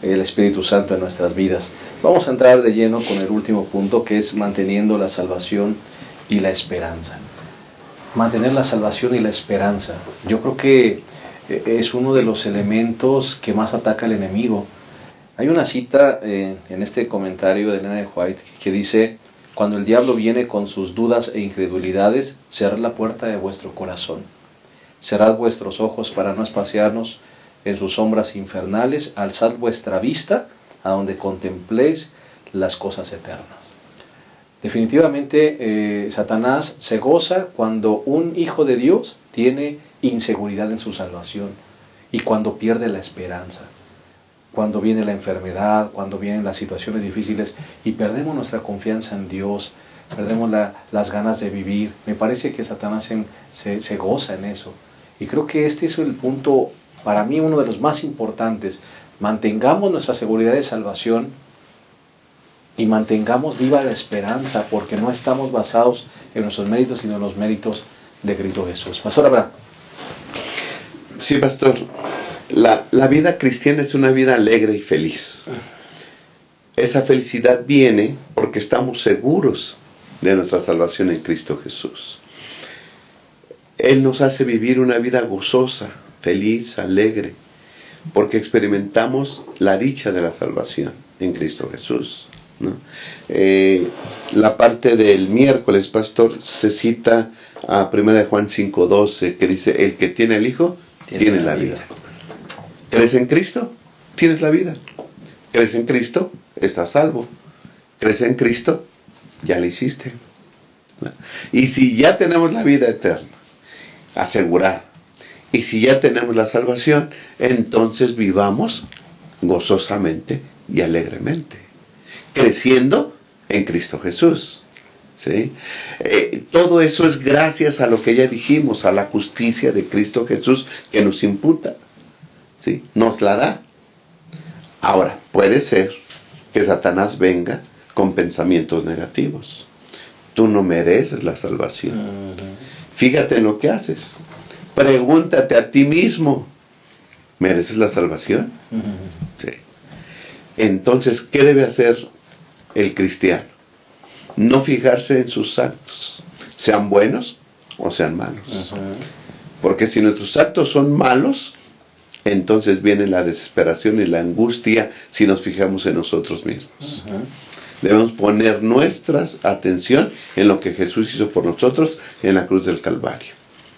el Espíritu Santo en nuestras vidas. Vamos a entrar de lleno con el último punto, que es manteniendo la salvación y la esperanza. Mantener la salvación y la esperanza. Yo creo que es uno de los elementos que más ataca el enemigo. Hay una cita en este comentario de Ellen G. White que dice: cuando el diablo viene con sus dudas e incredulidades, cerrad la puerta de vuestro corazón. Cerrad vuestros ojos para no espaciarnos en sus sombras infernales. Alzad vuestra vista a donde contempléis las cosas eternas. Definitivamente Satanás se goza cuando un hijo de Dios tiene inseguridad en su salvación y cuando pierde la esperanza. Cuando viene la enfermedad, cuando vienen las situaciones difíciles y perdemos nuestra confianza en Dios, perdemos las ganas de vivir. Me parece que Satanás se goza en eso. Y creo que este es el punto, para mí, uno de los más importantes. Mantengamos nuestra seguridad de salvación y mantengamos viva la esperanza, porque no estamos basados en nuestros méritos, sino en los méritos de Cristo Jesús. Pastor Abraham. Sí, pastor. La vida cristiana es una vida alegre y feliz. Esa felicidad viene porque estamos seguros de nuestra salvación en Cristo Jesús. Él nos hace vivir una vida gozosa, feliz, alegre, porque experimentamos la dicha de la salvación en Cristo Jesús, ¿no? La parte del miércoles, pastor, se cita a 1 Juan 5:12, que dice: el que tiene el Hijo tiene la vida. ¿Crees en Cristo? Tienes la vida. ¿Crees en Cristo? Estás salvo. ¿Crees en Cristo? Ya lo hiciste. Y si ya tenemos la vida eterna asegurada, y si ya tenemos la salvación, entonces vivamos gozosamente y alegremente, creciendo en Cristo Jesús. ¿Sí? Todo eso es gracias a lo que ya dijimos, a la justicia de Cristo Jesús que nos imputa. ¿Sí? Nos la da. Ahora, puede ser que Satanás venga con pensamientos negativos. Tú no mereces la salvación. Fíjate en lo que haces. Pregúntate a ti mismo: ¿mereces la salvación? Sí. Entonces, ¿qué debe hacer el cristiano? No fijarse en sus actos, sean buenos o sean malos. Porque si nuestros actos son malos, entonces viene la desesperación y la angustia si nos fijamos en nosotros mismos. Debemos poner nuestra atención en lo que Jesús hizo por nosotros en la cruz del Calvario.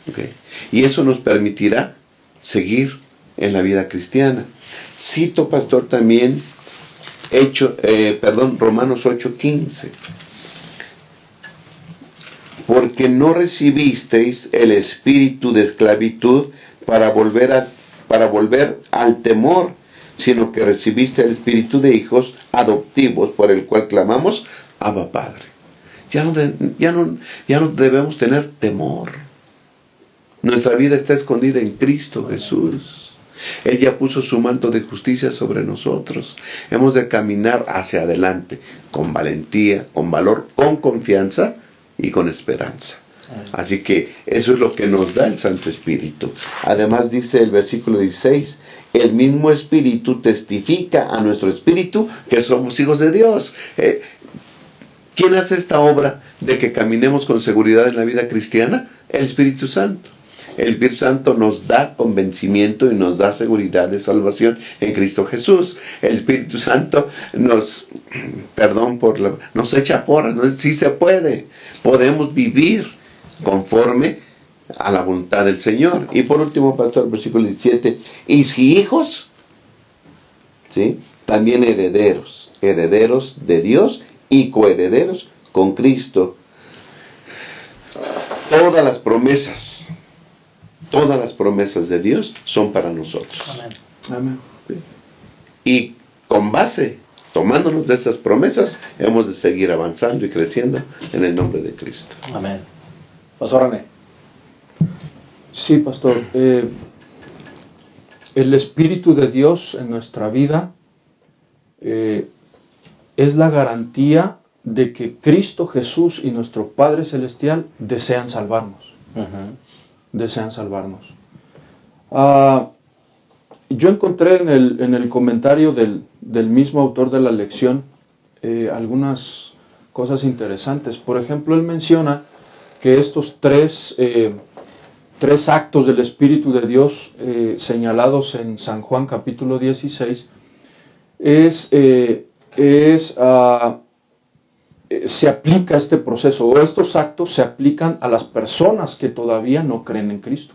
¿Okay? Y eso nos permitirá seguir en la vida cristiana. Cito, pastor, también Romanos 8:15. Porque no recibisteis el espíritu de esclavitud para volver al temor, sino que recibiste el espíritu de hijos adoptivos, por el cual clamamos: Abba, Padre. Ya no debemos tener temor. Nuestra vida está escondida en Cristo Jesús. Él ya puso su manto de justicia sobre nosotros. Hemos de caminar hacia adelante con valentía, con valor, con confianza y con esperanza. Así que eso es lo que nos da el Santo Espíritu. Además dice el versículo 16: el mismo Espíritu testifica a nuestro espíritu que somos hijos de Dios. ¿Quién hace esta obra de que caminemos con seguridad en la vida cristiana? El Espíritu Santo. El Espíritu Santo nos da convencimiento y nos da seguridad de salvación en Cristo Jesús. El Espíritu Santo nos echa porras. Sí se puede. Podemos vivir conforme a la voluntad del Señor. Y por último, pastor, versículo 17: y si hijos, ¿sí?, también herederos de Dios y coherederos con Cristo. Todas las promesas de Dios son para nosotros. Amén. Y con base, tomándonos de esas promesas, hemos de seguir avanzando y creciendo en el nombre de Cristo. Amén. Pastor René. Sí, pastor. El Espíritu de Dios en nuestra vida es la garantía de que Cristo Jesús y nuestro Padre Celestial desean salvarnos. Desean salvarnos. Yo encontré en el comentario del mismo autor de la lección algunas cosas interesantes. Por ejemplo, él menciona que estos tres actos del Espíritu de Dios señalados en San Juan capítulo 16 se aplica este proceso, o estos actos se aplican a las personas que todavía no creen en Cristo.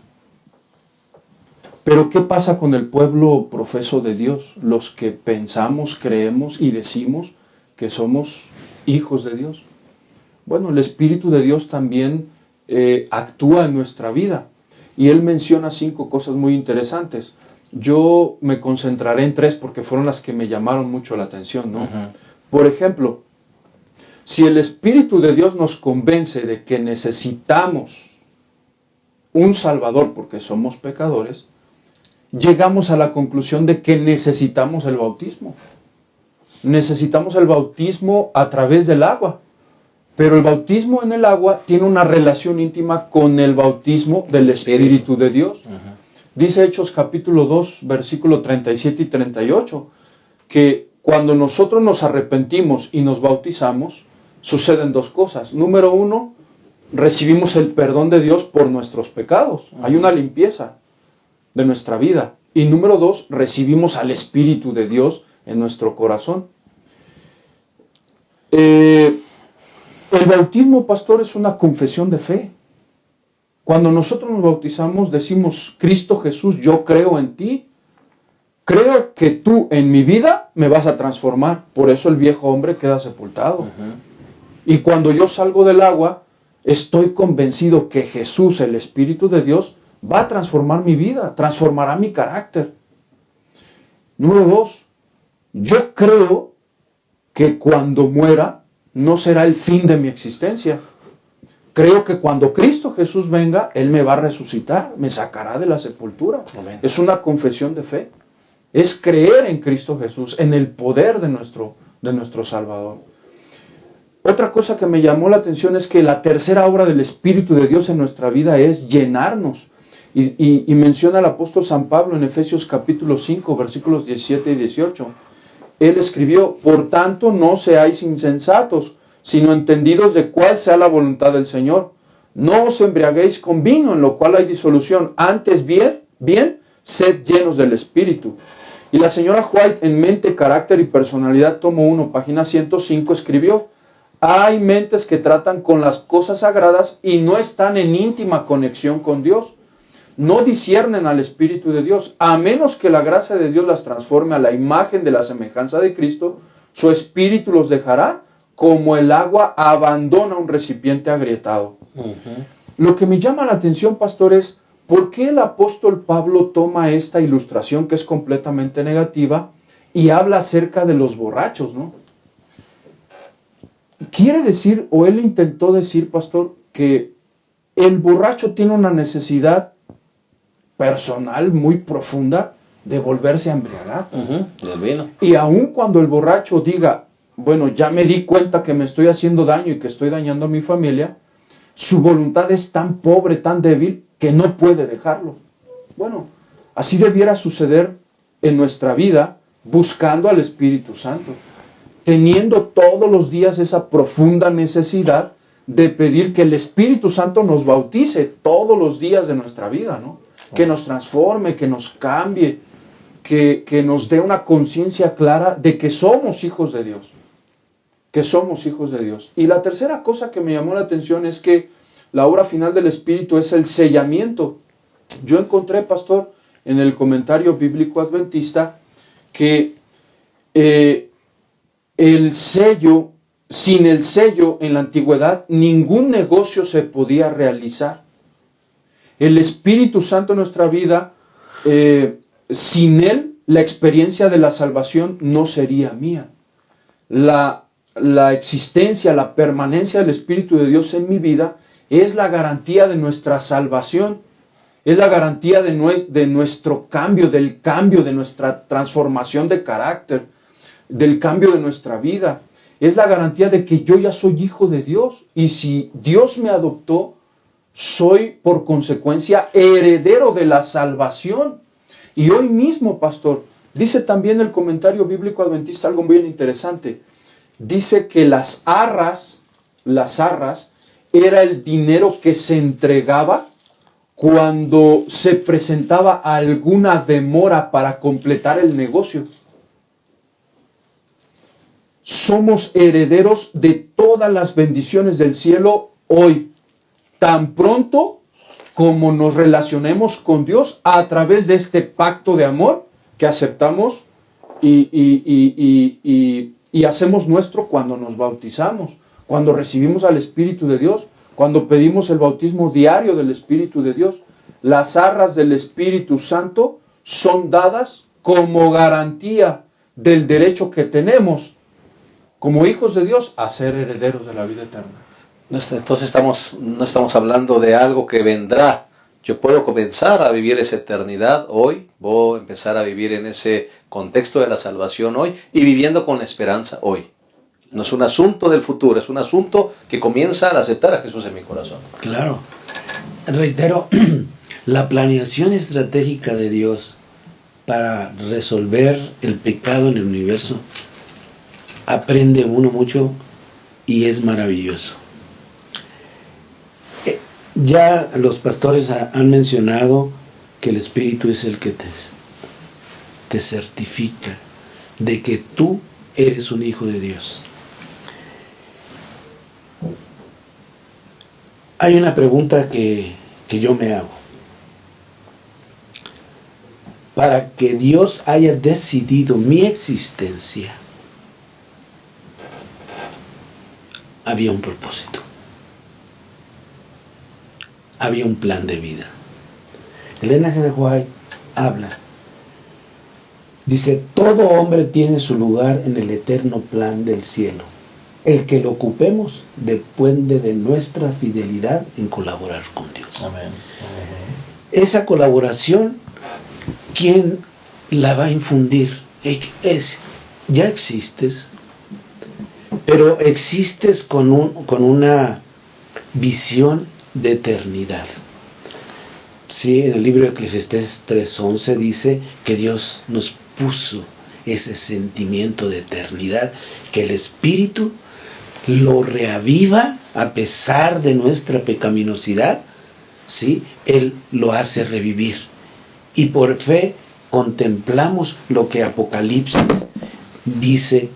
Pero ¿qué pasa con el pueblo profeso de Dios? Los que pensamos, creemos y decimos que somos hijos de Dios. Bueno, el Espíritu de Dios también actúa en nuestra vida. Y él menciona 5 cosas muy interesantes. Yo me concentraré en 3 porque fueron las que me llamaron mucho la atención, ¿no? Por ejemplo, si el Espíritu de Dios nos convence de que necesitamos un Salvador porque somos pecadores, llegamos a la conclusión de que necesitamos el bautismo. Necesitamos el bautismo a través del agua. Pero el bautismo en el agua tiene una relación íntima con el bautismo del Espíritu de Dios. Dice Hechos capítulo 2, versículo 37 y 38, que cuando nosotros nos arrepentimos y nos bautizamos, suceden 2 cosas. Número 1, recibimos el perdón de Dios por nuestros pecados. Hay una limpieza de nuestra vida. Y número 2, recibimos al Espíritu de Dios en nuestro corazón. El bautismo, pastor, es una confesión de fe. Cuando nosotros nos bautizamos, decimos: Cristo Jesús, yo creo en ti. Creo que tú en mi vida me vas a transformar. Por eso el viejo hombre queda sepultado. Y cuando yo salgo del agua, estoy convencido que Jesús, el Espíritu de Dios, va a transformar mi vida, transformará mi carácter. Número 2, yo creo que cuando muera, no será el fin de mi existencia. Creo que cuando Cristo Jesús venga, Él me va a resucitar, me sacará de la sepultura. Amén. Es una confesión de fe. Es creer en Cristo Jesús, en el poder de nuestro Salvador. Otra cosa que me llamó la atención es que la tercera obra del Espíritu de Dios en nuestra vida es llenarnos. Y menciona el apóstol San Pablo en Efesios capítulo 5, versículos 17 y 18. Él escribió: por tanto, no seáis insensatos, sino entendidos de cuál sea la voluntad del Señor. No os embriaguéis con vino, en lo cual hay disolución. Antes bien, sed llenos del Espíritu. Y la señora White, en Mente, Carácter y Personalidad, tomo 1, página 105, escribió: hay mentes que tratan con las cosas sagradas y no están en íntima conexión con Dios. No disciernen al Espíritu de Dios. A menos que la gracia de Dios las transforme a la imagen de la semejanza de Cristo, su Espíritu los dejará como el agua abandona un recipiente agrietado. Lo que me llama la atención, pastor, es ¿por qué el apóstol Pablo toma esta ilustración que es completamente negativa y habla acerca de los borrachos, ¿no? Quiere decir, o él intentó decir, pastor, que el borracho tiene una necesidad personal muy profunda de volverse a embriagar. Del vino. Y aun cuando el borracho diga: bueno, ya me di cuenta que me estoy haciendo daño y que estoy dañando a mi familia, su voluntad es tan pobre, tan débil, que no puede dejarlo. Bueno, así debiera suceder en nuestra vida, buscando al Espíritu Santo, teniendo todos los días esa profunda necesidad de pedir que el Espíritu Santo nos bautice todos los días de nuestra vida, ¿no? Que nos transforme, que nos cambie, que nos dé una conciencia clara de que somos hijos de Dios. Que somos hijos de Dios. Y la tercera cosa que me llamó la atención es que la obra final del Espíritu es el sellamiento. Yo encontré, pastor, en el comentario bíblico adventista, que el sello, sin el sello en la antigüedad, ningún negocio se podía realizar. El Espíritu Santo en nuestra vida, sin Él, la experiencia de la salvación no sería mía. La existencia, la permanencia del Espíritu de Dios en mi vida es la garantía de nuestra salvación. Es la garantía de nuestro cambio, del cambio de nuestra transformación de carácter, del cambio de nuestra vida. es la garantía de que yo ya soy hijo de Dios. Y si Dios me adoptó, soy por consecuencia heredero de la salvación. Y hoy mismo, pastor, dice también el comentario bíblico adventista algo bien interesante. Dice que las arras era el dinero que se entregaba cuando se presentaba alguna demora para completar el negocio. Somos herederos de todas las bendiciones del cielo hoy, tan pronto como nos relacionemos con Dios a través de este pacto de amor que aceptamos y hacemos nuestro cuando nos bautizamos, cuando recibimos al Espíritu de Dios, cuando pedimos el bautismo diario del Espíritu de Dios. Las arras del Espíritu Santo son dadas como garantía del derecho que tenemos como hijos de Dios a ser herederos de la vida eterna. Entonces no estamos hablando de algo que vendrá. Yo puedo comenzar a vivir esa eternidad hoy, voy a empezar a vivir en ese contexto de la salvación hoy y viviendo con esperanza hoy. No es un asunto del futuro, es un asunto que comienza al aceptar a Jesús en mi corazón. Claro. Reitero, la planeación estratégica de Dios para resolver el pecado en el universo, aprende uno mucho y es maravilloso. Ya los pastores han mencionado que el Espíritu es el que te certifica de que tú eres un hijo de Dios. Hay una pregunta que yo me hago. Para que Dios haya decidido mi existencia, había un propósito. Había un plan de vida. Elena G. de White habla. Dice, todo hombre tiene su lugar en el eterno plan del cielo. El que lo ocupemos depende de nuestra fidelidad en colaborar con Dios. Amén. Esa colaboración, ¿quién la va a infundir? Ya existes, pero existes con una visión de eternidad. Sí, en el libro de Eclesiastés 3:11 dice que Dios nos puso ese sentimiento de eternidad, que el Espíritu lo reaviva a pesar de nuestra pecaminosidad. ¿Sí? Él lo hace revivir. Y por fe contemplamos lo que Apocalipsis dice,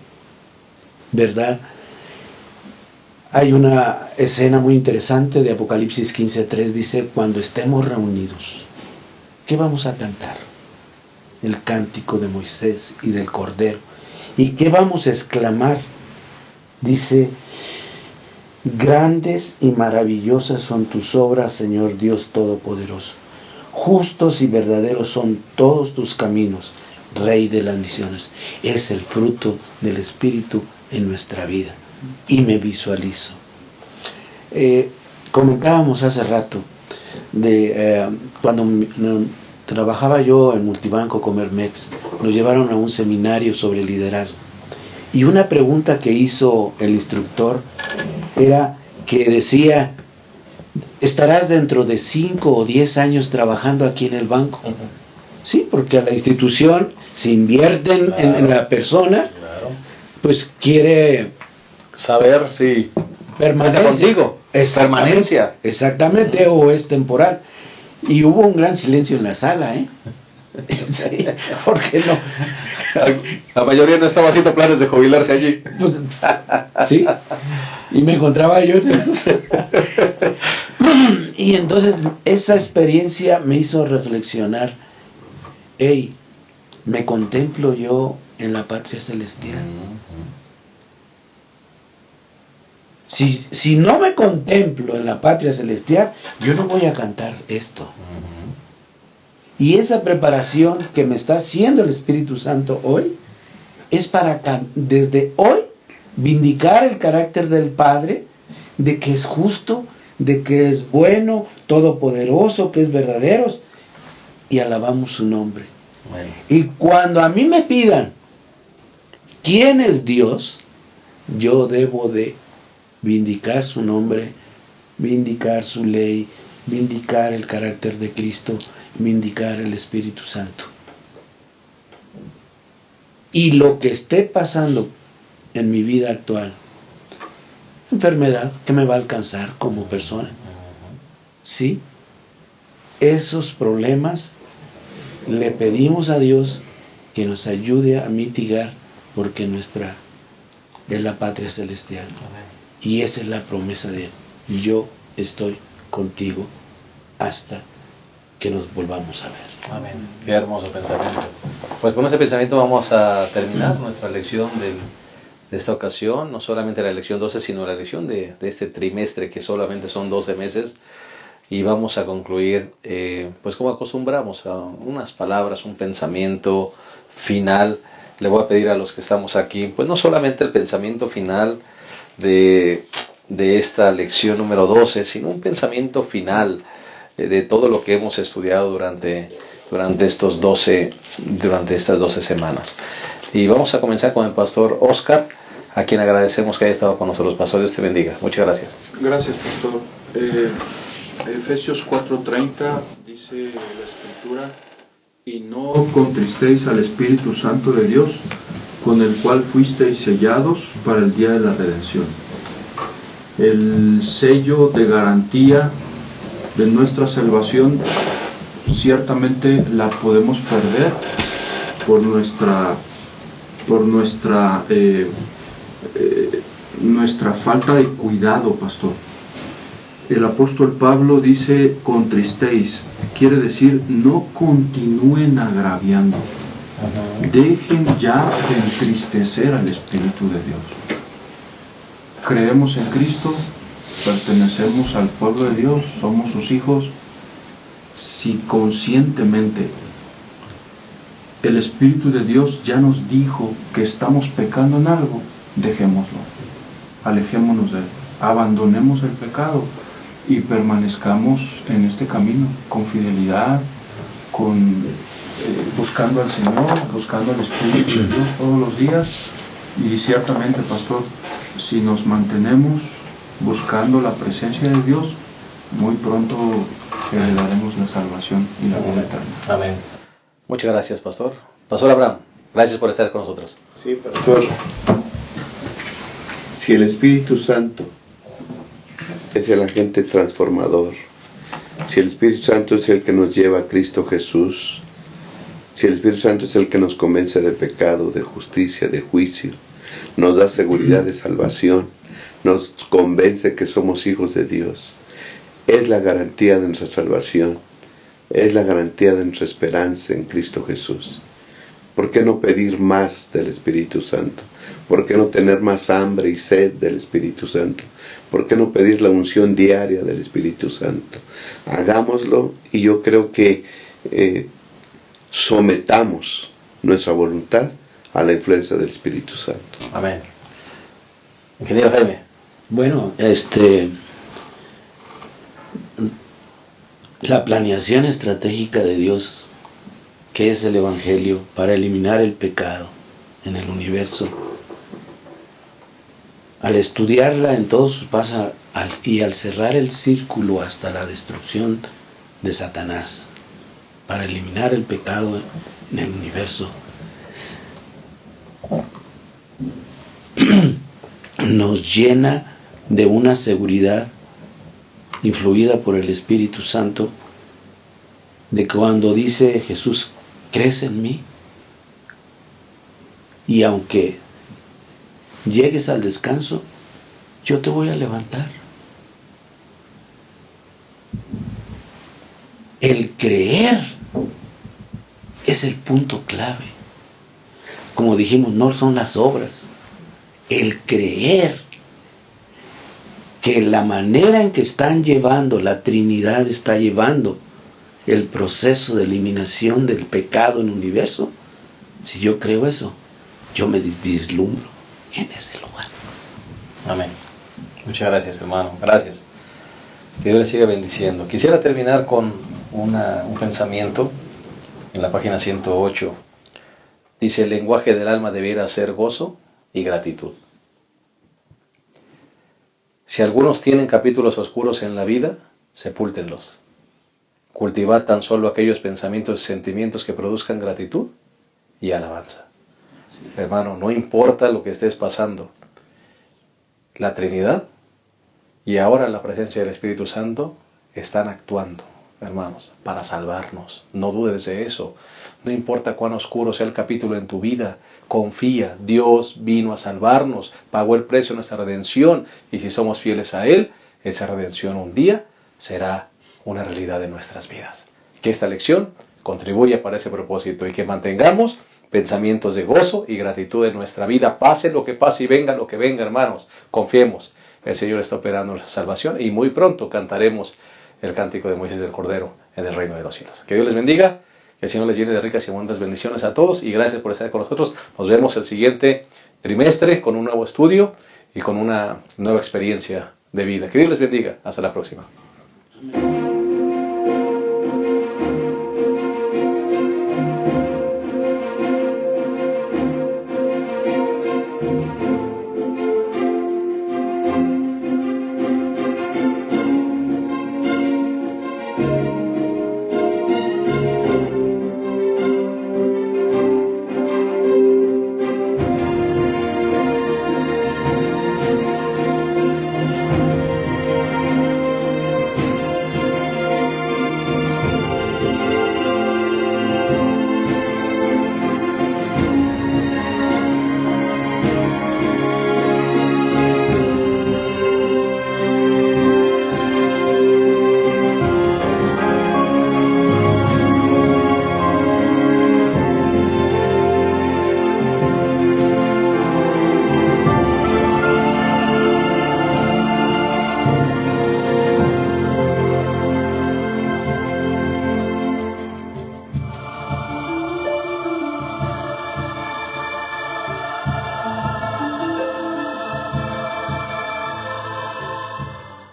¿verdad? Hay una escena muy interesante de Apocalipsis 15:3, dice, cuando estemos reunidos, ¿qué vamos a cantar? El cántico de Moisés y del Cordero. ¿Y qué vamos a exclamar? Dice, grandes y maravillosas son tus obras, Señor Dios Todopoderoso. Justos y verdaderos son todos tus caminos, Rey de las naciones. Es el fruto del Espíritu en nuestra vida. Y me visualizo. Comentábamos hace rato de cuando trabajaba yo en Multibanco Comermex, nos llevaron a un seminario sobre liderazgo. Y una pregunta que hizo el instructor era que decía, ¿estarás dentro de 5 o 10 años trabajando aquí en el banco? Uh-huh. Sí, porque a la institución se invierte en la persona, pues quiere saber si permanece contigo, permanencia. Exactamente, o es temporal. Y hubo un gran silencio en la sala, ¿eh? Sí, porque no. La mayoría no estaba haciendo planes de jubilarse allí. Pues, sí, y me encontraba yo en eso. Y entonces esa experiencia me hizo reflexionar. Hey, ¿me contemplo yo en la patria celestial? Si no me contemplo en la patria celestial, yo no voy a cantar esto. Y esa preparación que me está haciendo el Espíritu Santo hoy, es para desde hoy vindicar el carácter del Padre, de que es justo, de que es bueno, todopoderoso, que es verdadero, y alabamos su nombre. Bueno. Y cuando a mí me pidan quién es Dios, yo debo de vindicar su nombre, vindicar su ley, vindicar el carácter de Cristo, vindicar el Espíritu Santo. Y lo que esté pasando en mi vida actual, enfermedad que me va a alcanzar como persona, ¿sí? Esos problemas le pedimos a Dios que nos ayude a mitigar, porque nuestra es la patria celestial. Y esa es la promesa de Él. Yo estoy contigo hasta que nos volvamos a ver. Amén. Qué hermoso pensamiento. Pues con ese pensamiento vamos a terminar nuestra lección de esta ocasión. No solamente la lección 12, sino la lección de este trimestre, que solamente son 12 meses. Y vamos a concluir, pues como acostumbramos, a unas palabras, un pensamiento final. Le voy a pedir a los que estamos aquí, pues no solamente el pensamiento final de esta lección número 12, sino un pensamiento final de todo lo que hemos estudiado durante estas 12 semanas. Y vamos a comenzar con el pastor Oscar, a quien agradecemos que haya estado con nosotros. Pastor, Dios te bendiga. Muchas gracias. Gracias, pastor. Efesios 4:30 dice la Escritura: y no contristéis al Espíritu Santo de Dios, con el cual fuisteis sellados para el día de la redención. El sello de garantía de nuestra salvación ciertamente la podemos perder por nuestra falta de cuidado, pastor. El apóstol Pablo dice contristéis, quiere decir no continúen agraviando. Dejen ya de entristecer al Espíritu de Dios. Creemos en Cristo, pertenecemos al pueblo de Dios, somos sus hijos. Si conscientemente el Espíritu de Dios ya nos dijo que estamos pecando en algo, dejémoslo, alejémonos de él, abandonemos el pecado y permanezcamos en este camino con fidelidad, buscando al Señor, buscando al Espíritu de Dios todos los días. Y ciertamente, pastor, si nos mantenemos buscando la presencia de Dios, muy pronto heredaremos la salvación y la vida eterna. Amén. Muchas gracias, pastor. Pastor Abraham, gracias por estar con nosotros. Sí, pastor. Si el Espíritu Santo es el agente transformador, si el Espíritu Santo es el que nos lleva a Cristo Jesús, si el Espíritu Santo es el que nos convence de pecado, de justicia, de juicio, nos da seguridad de salvación, nos convence que somos hijos de Dios, es la garantía de nuestra salvación, es la garantía de nuestra esperanza en Cristo Jesús. ¿Por qué no pedir más del Espíritu Santo? ¿Por qué no tener más hambre y sed del Espíritu Santo? ¿Por qué no pedir la unción diaria del Espíritu Santo? Hagámoslo, y yo creo que sometamos nuestra voluntad a la influencia del Espíritu Santo. Amén. Ingeniero Jaime. Bueno, la planeación estratégica de Dios, que es el Evangelio, para eliminar el pecado en el universo, al estudiarla en todos sus pasos y al cerrar el círculo hasta la destrucción de Satanás, para eliminar el pecado en el universo, nos llena de una seguridad influida por el Espíritu Santo, de cuando dice Jesús: ¿crees en mí? Y aunque llegues al descanso, yo te voy a levantar. El creer es el punto clave. Como dijimos, no son las obras. El creer que la manera en que están llevando, la Trinidad está llevando el proceso de eliminación del pecado en el universo, si yo creo eso, yo me vislumbro en ese lugar. Amén. Muchas gracias, hermano. Gracias. Que Dios le siga bendiciendo. Quisiera terminar con un pensamiento en la página 108. Dice: el lenguaje del alma debiera ser gozo y gratitud. Si algunos tienen capítulos oscuros en la vida, sepúltenlos. Cultivad tan solo aquellos pensamientos y sentimientos que produzcan gratitud y alabanza. Sí. Hermano, no importa lo que estés pasando, la Trinidad y ahora la presencia del Espíritu Santo están actuando, hermanos, para salvarnos. No dudes de eso. No importa cuán oscuro sea el capítulo en tu vida, confía, Dios vino a salvarnos, pagó el precio de nuestra redención, y si somos fieles a Él, esa redención un día será una realidad en nuestras vidas. Que esta lección contribuya para ese propósito y que mantengamos pensamientos de gozo y gratitud en nuestra vida, pase lo que pase y venga lo que venga, hermanos. Confiemos, el Señor está operando nuestra salvación y muy pronto cantaremos el cántico de Moisés del Cordero en el reino de los cielos. Que Dios les bendiga, que el Señor les llene de ricas y abundantes bendiciones a todos y gracias por estar con nosotros. Nos vemos el siguiente trimestre con un nuevo estudio y con una nueva experiencia de vida. Que Dios les bendiga. Hasta la próxima.